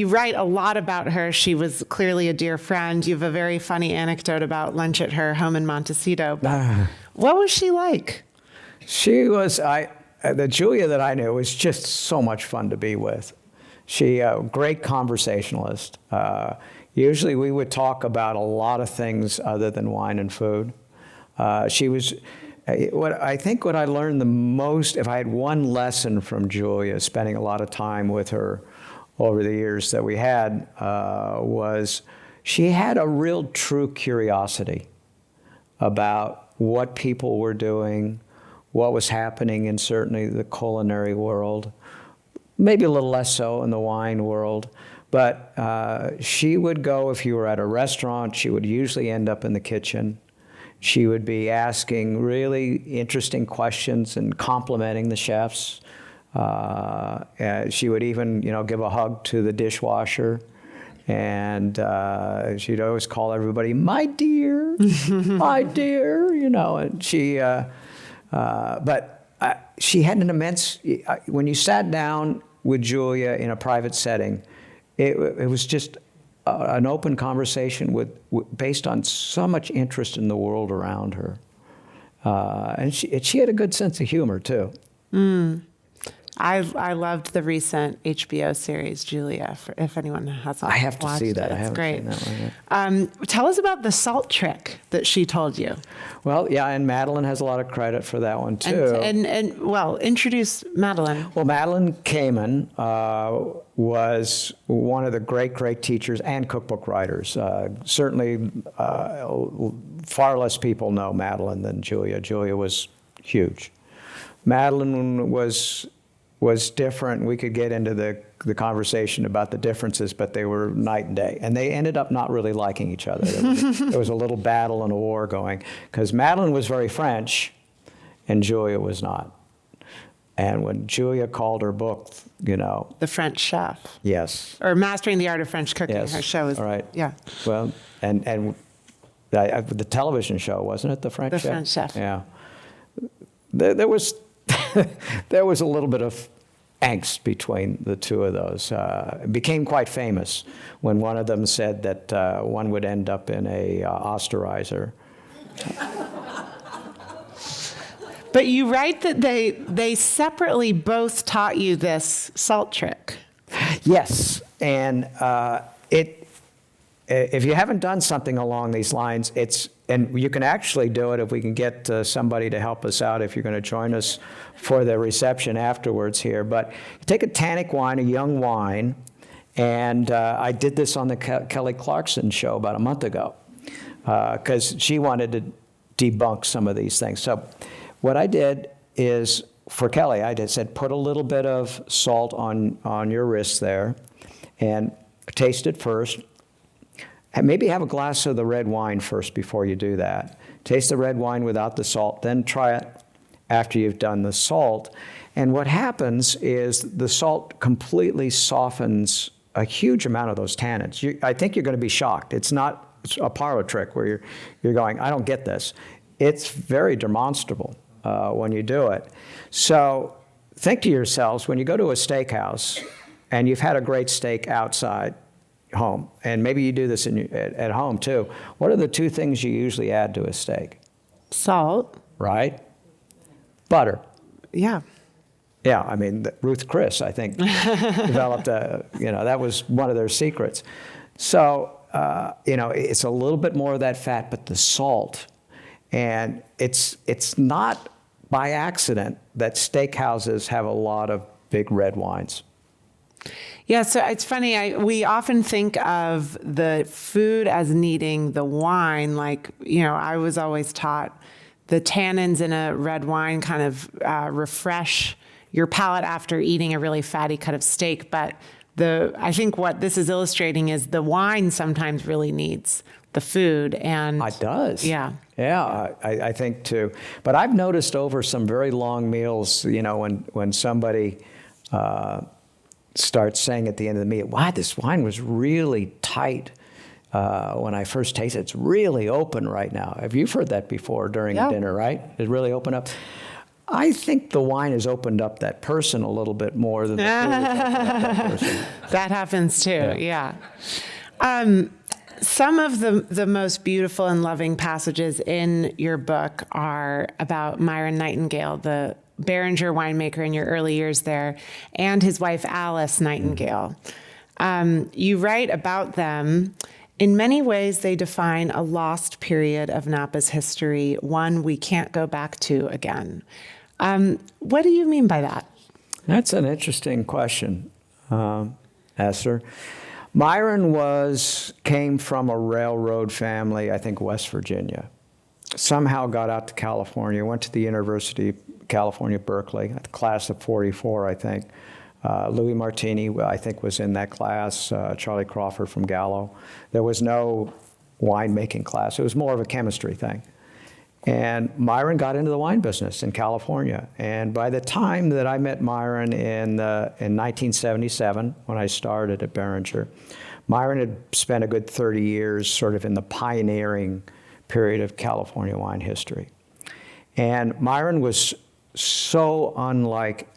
S1: write a lot about her. She was clearly a dear friend. You have a very funny anecdote about lunch at her home in Montecito. What was she like?
S2: She was, the Julia that I knew was just so much fun to be with. She, great conversationalist. Usually we would talk about a lot of things other than wine and food. She was, what I learned the most, if I had one lesson from Julia, spending a lot of time with her over the years that we had, was she had a real true curiosity about what people were doing, what was happening in certainly the culinary world, maybe a little less so in the wine world. But she would go, if you were at a restaurant, she would usually end up in the kitchen. She would be asking really interesting questions and complimenting the chefs. She would even, give a hug to the dishwasher. And she'd always call everybody, my dear, my dear, and she, but she had an immense, when you sat down with Julia in a private setting, it was just an open conversation based on so much interest in the world around her. And she had a good sense of humor, too.
S1: I loved the recent HBO series, Julia, if anyone hasn't watched it.
S2: I have to see that.
S1: It's
S2: I haven't
S1: great.
S2: seen that one yet.
S1: Tell us about the salt trick that she told you.
S2: Well, yeah, and Madeline has a lot of credit for that one, too.
S1: And well, introduce Madeline.
S2: Well, Madeline Kamen was one of the great teachers and cookbook writers. Certainly, far less people know Madeline than Julia. Julia was huge. Madeline was different. We could get into the conversation about the differences, but they were night and day. And they ended up not really liking each other. There was a little battle and a war going, because Madeline was very French, and Julia was not. And when Julia called her book,
S1: The French Chef.
S2: Yes.
S1: Or Mastering the Art of French Cooking.
S2: Yes.
S1: Her show is.
S2: All right.
S1: Yeah.
S2: Well, and the television show, wasn't it, The French Chef?
S1: The French Chef.
S2: Yeah. There was there was a little bit of angst between the two of those. It became quite famous when one of them said that one would end up in a osterizer.
S1: But you write that they separately both taught you this salt trick.
S2: Yes, and if you haven't done something along these lines, and you can actually do it if we can get somebody to help us out if you're going to join us for the reception afterwards here. But you take a tannic wine, a young wine, and I did this on the Kelly Clarkson show about a month ago because she wanted to debunk some of these things. So what I did is, for Kelly, I just said, put a little bit of salt on your wrist there and taste it first. Maybe have a glass of the red wine first before you do that. Taste the red wine without the salt, then try it, after you've done the salt. And what happens is the salt completely softens a huge amount of those tannins. I think you're going to be shocked. It's not a parlor trick where you're going, I don't get this. It's very demonstrable when you do it. So think to yourselves, when you go to a steakhouse and you've had a great steak outside home, and maybe you do this at home too, what are the two things you usually add to a steak?
S1: Salt.
S2: Right? Butter.
S1: Yeah.
S2: Yeah, I mean, Ruth Chris, I think, developed that was one of their secrets. So, it's a little bit more of that fat, but the salt. And it's not by accident that steakhouses have a lot of big red wines.
S1: Yeah, so it's funny. We often think of the food as needing the wine. Like, I was always taught the tannins in a red wine kind of refresh your palate after eating a really fatty cut of steak. But I think what this is illustrating is the wine sometimes really needs the food. And
S2: it does.
S1: Yeah.
S2: Yeah, I think too. But I've noticed over some very long meals, when somebody starts saying at the end of the meal, wow, this wine was really tight when I first tasted it. It's really open right now. Have you heard that before during dinner, right? It really opened up. I think the wine has opened up that person a little bit more than the food has opened up that person.
S1: That happens too, yeah. Some of the most beautiful and loving passages in your book are about Myron Nightingale, the Beringer winemaker in your early years there, and his wife Alice Nightingale. You write about them. In many ways, they define a lost period of Napa's history, one we can't go back to again. What do you mean by that?
S2: That's an interesting question, Esther. Myron came from a railroad family, I think West Virginia. Somehow got out to California, went to the University of California, Berkeley, a class of 44, I think. Louis Martini, I think, was in that class, Charlie Crawford from Gallo. There was no winemaking class. It was more of a chemistry thing. And Myron got into the wine business in California. And by the time that I met Myron in 1977, when I started at Beringer, Myron had spent a good 30 years sort of in the pioneering period of California wine history. And Myron was so unlike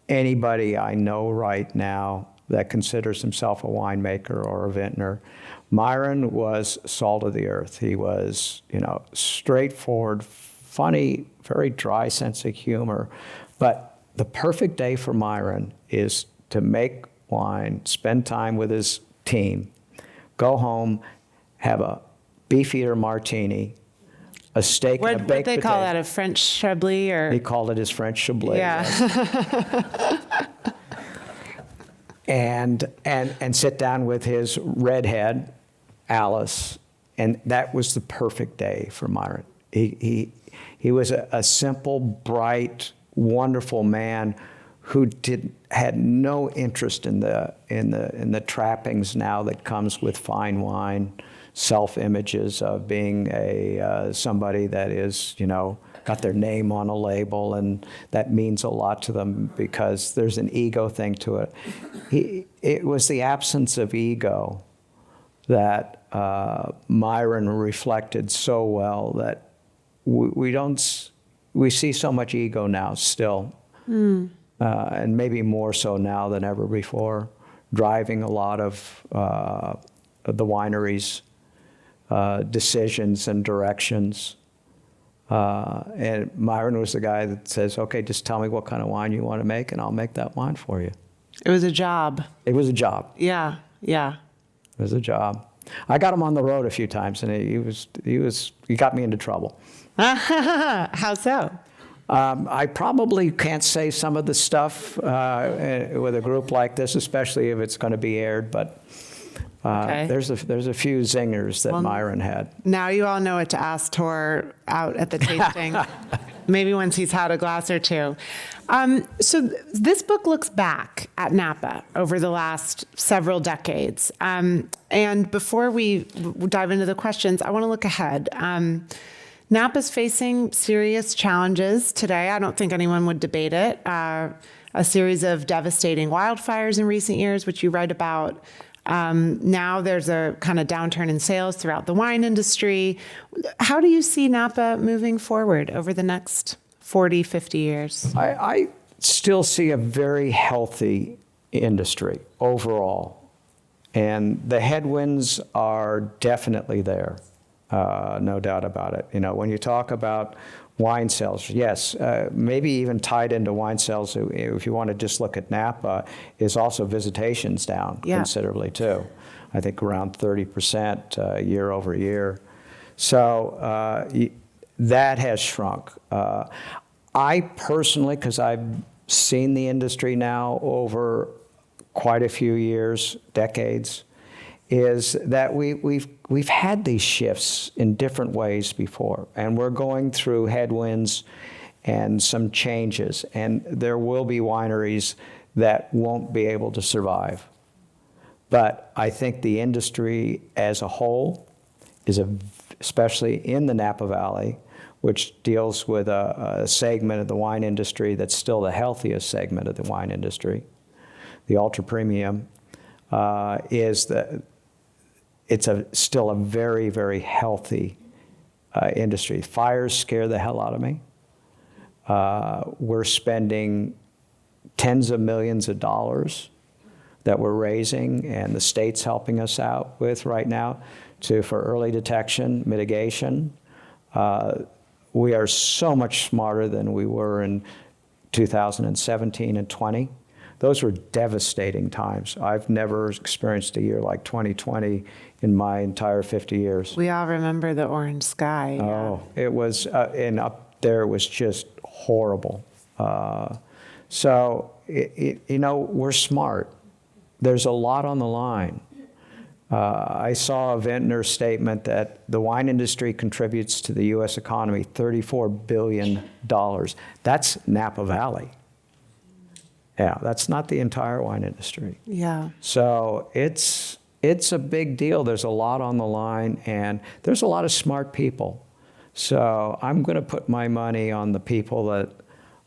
S2: anybody I know right now that considers himself a winemaker or a vintner. Myron was salt of the earth. He was, straightforward, funny, very dry sense of humor. But the perfect day for Myron is to make wine, spend time with his team, go home, have a beefeater martini, a steak and a baked potato.
S1: What they call that, a French Chablis? Or?
S2: He called it his French Chablis.
S1: Yeah.
S2: And sit down with his redhead, Alice, and that was the perfect day for Myron. He was a simple, bright, wonderful man who had no interest in the trappings now that comes with fine wine, self-images of being somebody that is, got their name on a label, and that means a lot to them because there's an ego thing to it. It was the absence of ego that Myron reflected so well that we see so much ego now still, and maybe more so now than ever before, driving a lot of the wineries' decisions and directions. And Myron was the guy that says, okay, just tell me what kind of wine you want to make, and I'll make that wine for you.
S1: It was a job.
S2: It was a job.
S1: Yeah.
S2: It was a job. I got him on the road a few times, and he got me into trouble.
S1: How so?
S2: I probably can't say some of the stuff with a group like this, especially if it's going to be aired, but okay. There's a few zingers that Myron had.
S1: Now you all know what to ask Tor out at the tasting. Maybe once he's had a glass or two. So this book looks back at Napa over the last several decades. And before we dive into the questions, I want to look ahead. Napa's facing serious challenges today. I don't think anyone would debate it. A series of devastating wildfires in recent years, which you write about. Now there's a kind of downturn in sales throughout the wine industry. How do you see Napa moving forward over the next 40, 50 years?
S2: I still see a very healthy industry overall. And the headwinds are definitely there, no doubt about it. You know, when you talk about wine sales, yes, maybe even tied into wine sales, if you want to just look at Napa, is also visitations down considerably too. I think around 30% year over year. So that has shrunk. I personally, because I've seen the industry now over quite a few years, decades, is that we've had these shifts in different ways before, and we're going through headwinds and some changes, and there will be wineries that won't be able to survive. But I think the industry as a whole is, especially in the Napa Valley, which deals with a segment of the wine industry that's still the healthiest segment of the wine industry, the ultra premium, it's still a very, very healthy industry. Fires scare the hell out of me. We're spending tens of millions of dollars that we're raising, and the state's helping us out with right now for early detection, mitigation. We are so much smarter than we were in 2017 and 20. Those were devastating times. I've never experienced a year like 2020 in my entire 50 years.
S1: We all remember the orange sky.
S2: Oh, it was, and up there it was just horrible. So, you know, we're smart. There's a lot on the line. I saw a Vintner statement that the wine industry contributes to the U.S. economy $34 billion. That's Napa Valley. Yeah, that's not the entire wine industry.
S1: Yeah.
S2: So it's a big deal. There's a lot on the line, and there's a lot of smart people. So I'm going to put my money on the people that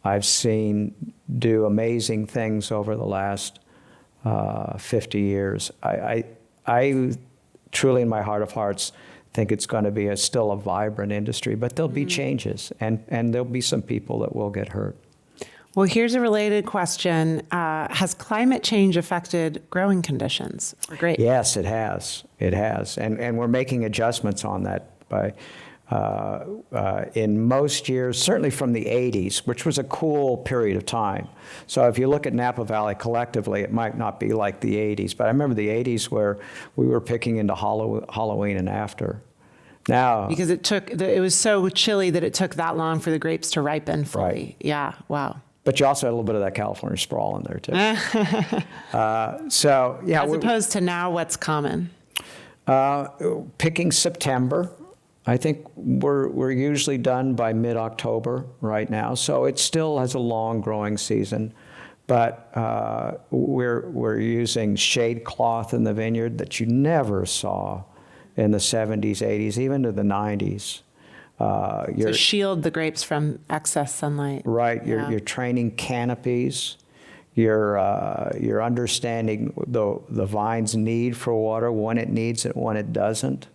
S2: I've seen do amazing things over the last 50 years. I truly, in my heart of hearts, think it's going to be still a vibrant industry, but there'll be changes, and there'll be some people that will get hurt.
S1: Well, here's a related question. Has climate change affected growing conditions for grapes?
S2: Yes, it has. It has. And we're making adjustments on that by, in most years, certainly from the 80s, which was a cool period of time. So if you look at Napa Valley collectively, it might not be like the 80s, but I remember the 80s where we were picking into Halloween and after. Now,
S1: because it was so chilly that it took that long for the grapes to ripen fully.
S2: Right.
S1: Yeah, wow.
S2: But you also had a little bit of that California sprawl in there, too. So, yeah.
S1: As opposed to now, what's common?
S2: Picking September. I think we're usually done by mid-October right now. So it still has a long growing season. But we're using shade cloth in the vineyard that you never saw in the 70s, 80s, even to the 90s.
S1: To shield the grapes from excess sunlight.
S2: Right. You're training canopies. You're understanding the vine's need for water, when it needs it, when it doesn't.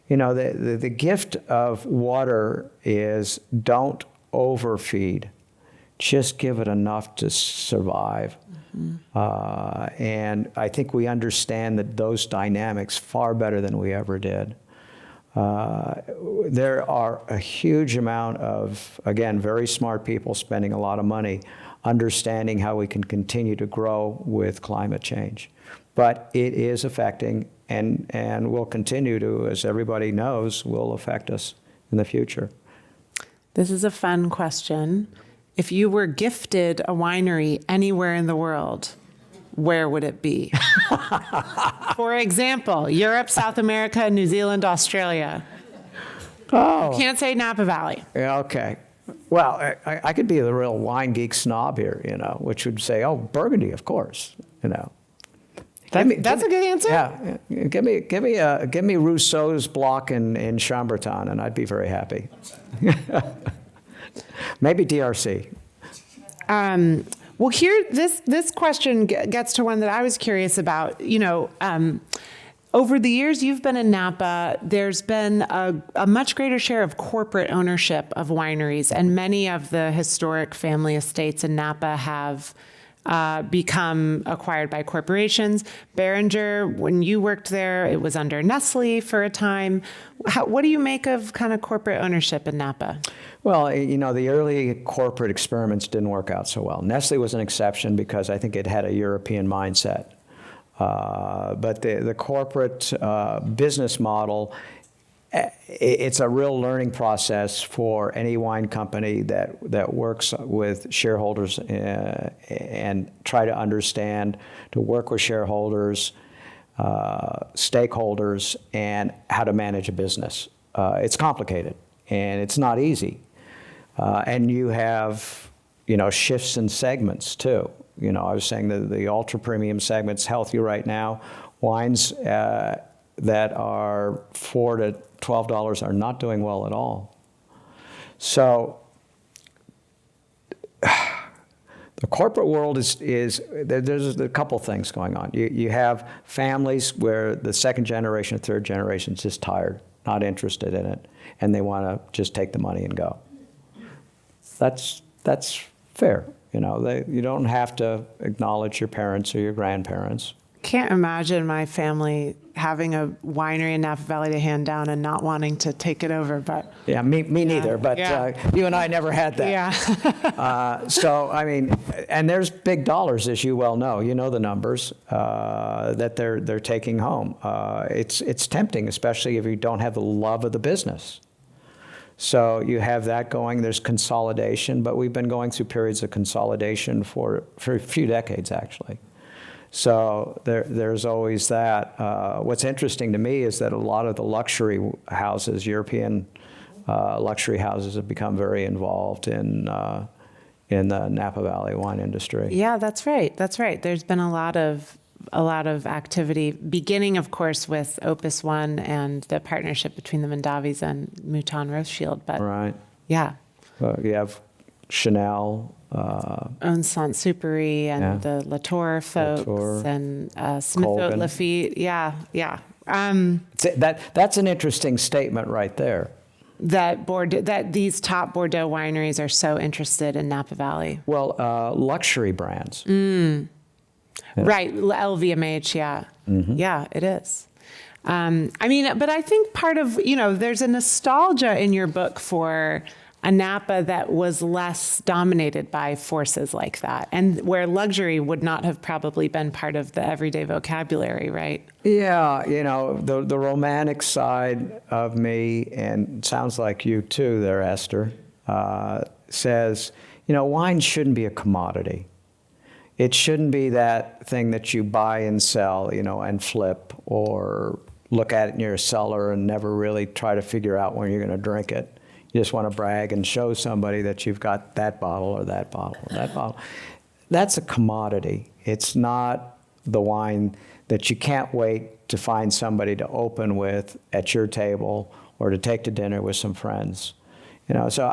S2: You know, the gift of water is don't overfeed. Just give it enough to survive. Mm-hmm. And I think we understand those dynamics far better than we ever did. There are a huge amount of, again, very smart people spending a lot of money understanding how we can continue to grow with climate change. But it is affecting and will continue to, as everybody knows, will affect us in the future.
S1: This is a fun question. If you were gifted a winery anywhere in the world, where would it be? For example, Europe, South America, New Zealand, Australia.
S2: Oh.
S1: You can't say Napa Valley.
S2: Yeah, okay. Well, I could be the real wine geek snob here, you know, which would say, oh, Burgundy, of course, you know.
S1: That's a good answer.
S2: Yeah, give me Rousseau's block in Chambertin, and I'd be very happy. Maybe DRC.
S1: Well, here, this question gets to one that I was curious about. Over the years you've been in Napa, there's been a much greater share of corporate ownership of wineries, and many of the historic family estates in Napa have become acquired by corporations. Beringer, when you worked there, it was under Nestle for a time. What do you make of kind of corporate ownership in Napa?
S2: Well, the early corporate experiments didn't work out so well. Nestle was an exception because I think it had a European mindset. But the corporate business model, it's a real learning process for any wine company that works with shareholders and try to understand, to work with shareholders, stakeholders, and how to manage a business. It's complicated, and it's not easy. And you have, shifts in segments, too. I was saying that the ultra-premium segment's healthy right now. Wines that are $4 to $12 are not doing well at all. So the corporate world there's a couple things going on. You have families where the second generation, third generation is just tired, not interested in it, and they want to just take the money and go. That's fair. You don't have to acknowledge your parents or your grandparents.
S1: Can't imagine my family having a winery in Napa Valley to hand down and not wanting to take it over. But
S2: yeah, me neither. But you and I never had that.
S1: Yeah.
S2: So and there's big dollars, as you well know. You know the numbers that they're taking home. It's tempting, especially if you don't have the love of the business. So you have that going. There's consolidation, but we've been going through periods of consolidation for a few decades, actually. So there's always that. What's interesting to me is that a lot of the luxury houses, European luxury houses, have become very involved in the Napa Valley wine industry.
S1: Yeah, that's right. That's right. There's been a lot of activity, beginning, of course, with Opus One and the partnership between the Mondavis and Mouton Rothschild. But
S2: right.
S1: Yeah.
S2: You have Chanel.
S1: owns Saint-Supéry and the Latour folks and Smith Haute Lafitte. Yeah.
S2: That's an interesting statement right there.
S1: That these top Bordeaux wineries are so interested in Napa Valley.
S2: Well, luxury brands.
S1: Yeah. Right, LVMH, yeah. Mm-hmm. Yeah, it is. But I think part of, there's a nostalgia in your book for a Napa that was less dominated by forces like that, and where luxury would not have probably been part of the everyday vocabulary, right?
S2: Yeah, the romantic side of me, and it sounds like you too there, Esther, says, wine shouldn't be a commodity. It shouldn't be that thing that you buy and sell, and flip, or look at it in your cellar and never really try to figure out when you're going to drink it. You just want to brag and show somebody that you've got that bottle or that bottle or that bottle. That's a commodity. It's not the wine that you can't wait to find somebody to open with at your table or to take to dinner with some friends. So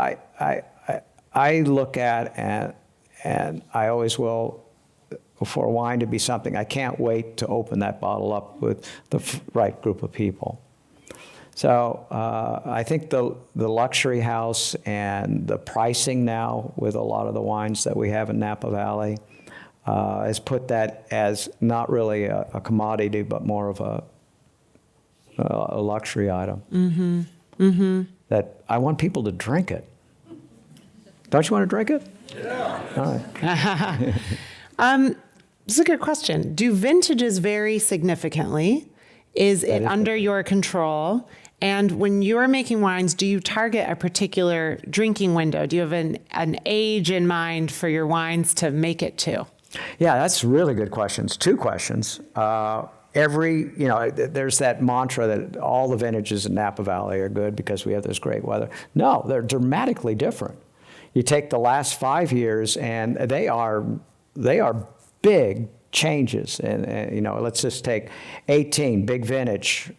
S2: I look at and I always will, for wine to be something, I can't wait to open that bottle up with the right group of people. So I think the luxury house and the pricing now with a lot of the wines that we have in Napa Valley has put that as not really a commodity, but more of a luxury item. Mm-hmm. Mm-hmm. That I want people to drink it. Don't you want to drink it? Yeah. All
S1: right. This is a good question. Do vintages vary significantly? Is it under your control? And when you're making wines, do you target a particular drinking window? Do you have an age in mind for your wines to make it to?
S2: Yeah, that's really good questions. Two questions. There's that mantra that all the vintages in Napa Valley are good because we have this great weather. No, they're dramatically different. You take the last 5 years, and they are big changes. And you know, let's just take 18, big vintage,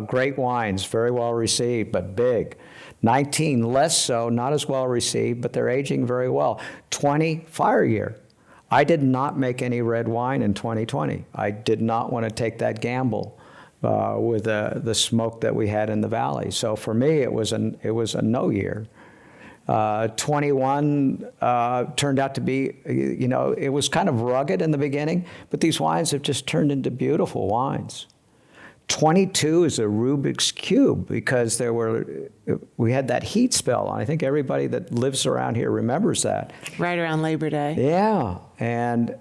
S2: great wines, very well received, but big. 19, less so, not as well received, but they're aging very well. 20, fire year. I did not make any red wine in 2020. I did not want to take that gamble with the smoke that we had in the valley. So for me, it was a no year. 21 turned out to be, you know, it was kind of rugged in the beginning, but these wines have just turned into beautiful wines. 22 is a Rubik's Cube because we had that heat spell. I think everybody that lives around here remembers that.
S1: Right around Labor Day.
S2: Yeah, and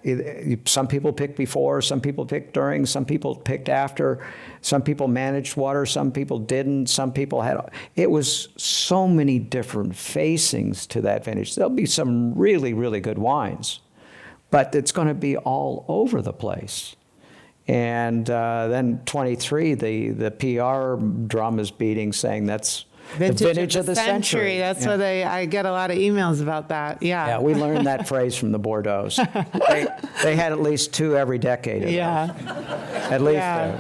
S2: some people picked before, some people picked during, some people picked after, some people managed water, some people didn't, some people had. It was so many different facings to that vintage. There'll be some really, really good wines, but it's going to be all over the place. And then 23, the PR drum is beating, saying that's the vintage of the century.
S1: That's what I get a lot of emails about that. Yeah.
S2: Yeah, we learned that phrase from the Bordeaux. They had at least 2 every decade. At least.
S1: Yeah.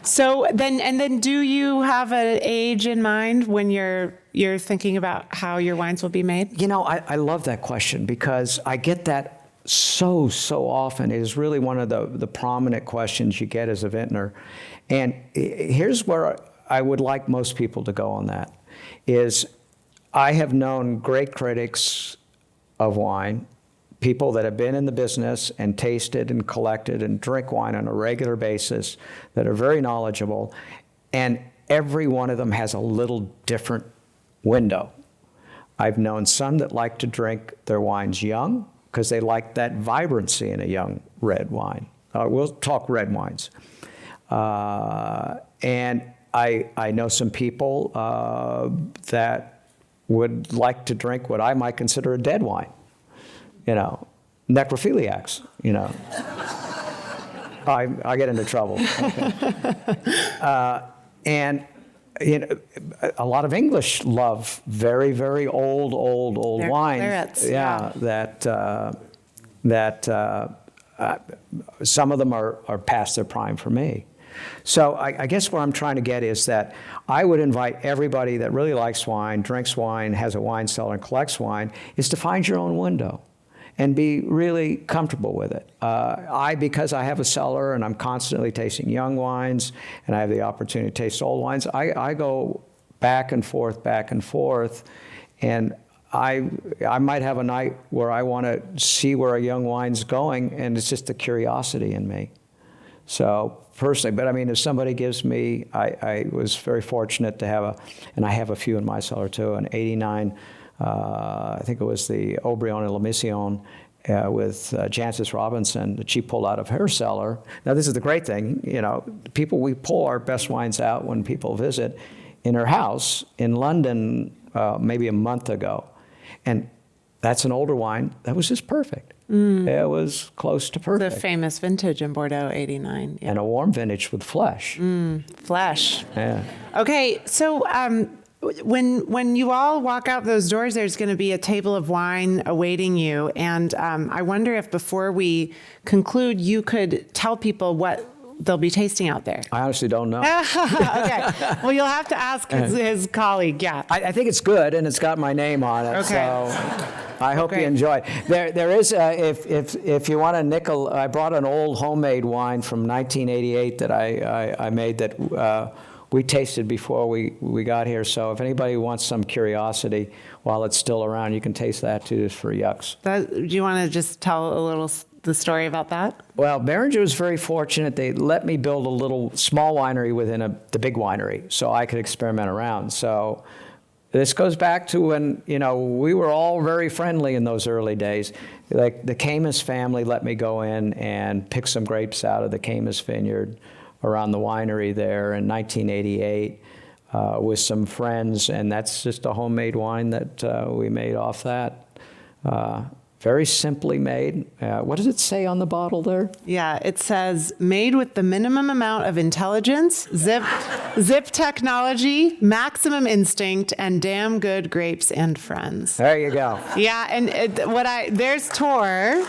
S1: So then, do you have an age in mind when you're thinking about how your wines will be made?
S2: You know, I love that question because I get that so often. It is really one of the prominent questions you get as a vintner. And here's where I would like most people to go on that, is I have known great critics of wine, people that have been in the business and tasted and collected and drink wine on a regular basis that are very knowledgeable, and every one of them has a little different window. I've known some that like to drink their wines young, because they like that vibrancy in a young red wine. We'll talk red wines. And I know some people that would like to drink what I might consider a dead wine. You know, necrophiliacs, you know. I get into trouble. Okay. And you know, a lot of English love very, very old wines.
S1: Clarets,
S2: yeah, that some of them are past their prime for me. So I guess what I'm trying to get is that I would invite everybody that really likes wine, drinks wine, has a wine cellar, and collects wine, is to find your own window and be really comfortable with it. Because I have a cellar and I'm constantly tasting young wines and I have the opportunity to taste old wines, I go back and forth, and I might have a night where I want to see where a young wine's going, and it's just a curiosity in me. So personally, but I mean, if somebody gives me, I was very fortunate to have and I have a few in my cellar too, an 89, I think it was the Aubryon and La Mission with Jancis Robinson that she pulled out of her cellar. Now, this is the great thing, you know, we pull our best wines out when people visit in her house in London maybe a month ago. And that's an older wine that was just perfect. It was close to perfect.
S1: The famous vintage in Bordeaux, 89. Yeah.
S2: And a warm vintage with flesh.
S1: Flesh.
S2: Yeah.
S1: Okay, so when you all walk out those doors, there's going to be a table of wine awaiting you. And I wonder if before we conclude, you could tell people what they'll be tasting out there.
S2: I honestly don't know.
S1: Okay. Well, you'll have to ask his colleague. Yeah.
S2: I think it's good, and it's got my name on it.
S1: Okay.
S2: So I hope
S1: Great.
S2: you enjoy it. There is, if you want a nickel, I brought an old homemade wine from 1988 that I made that we tasted before we got here. So if anybody wants some curiosity while it's still around, you can taste that too, just for yucks.
S1: Do you want to just tell a little the story about that?
S2: Well, Beringer was very fortunate. They let me build a little small winery within the big winery, so I could experiment around. So this goes back to when, you know, we were all very friendly in those early days. Like the Camus family let me go in and pick some grapes out of the Camus vineyard around the winery there in 1988 with some friends, and that's just a homemade wine that we made off that. Very simply made. What does it say on the bottle there?
S1: Yeah, it says, made with the minimum amount of intelligence, zip technology, maximum instinct, and damn good grapes and friends.
S2: There you go.
S1: Yeah, and there's Tor.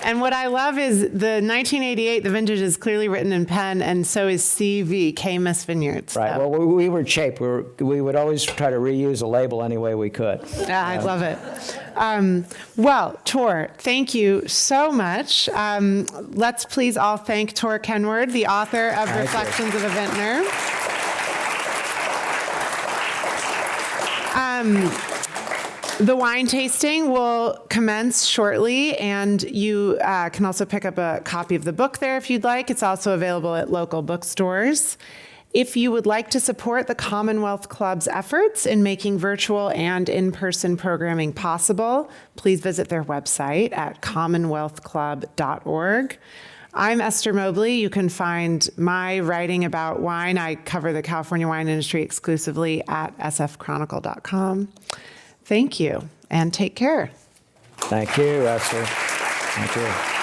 S1: And what I love is the 1988, the vintage is clearly written in pen, and so is CV, Camus Vineyards.
S2: Right.
S1: So,
S2: Well, we were cheap. We would always try to reuse a label any way we could.
S1: yeah, I love it. Well, Tor, thank you so much. Let's please all thank Tor Kenward, the author of
S2: Thank you.
S1: Reflections of a Vintner. The wine tasting will commence shortly, and you can also pick up a copy of the book there if you'd like. It's also available at local bookstores. If you would like to support the Commonwealth Club's efforts in making virtual and in-person programming possible, please visit their website at commonwealthclub.org. I'm Esther Mobley. You can find my writing about wine. I cover the California wine industry exclusively at sfchronicle.com. Thank you, and take care.
S2: Thank you, Esther. Thank you.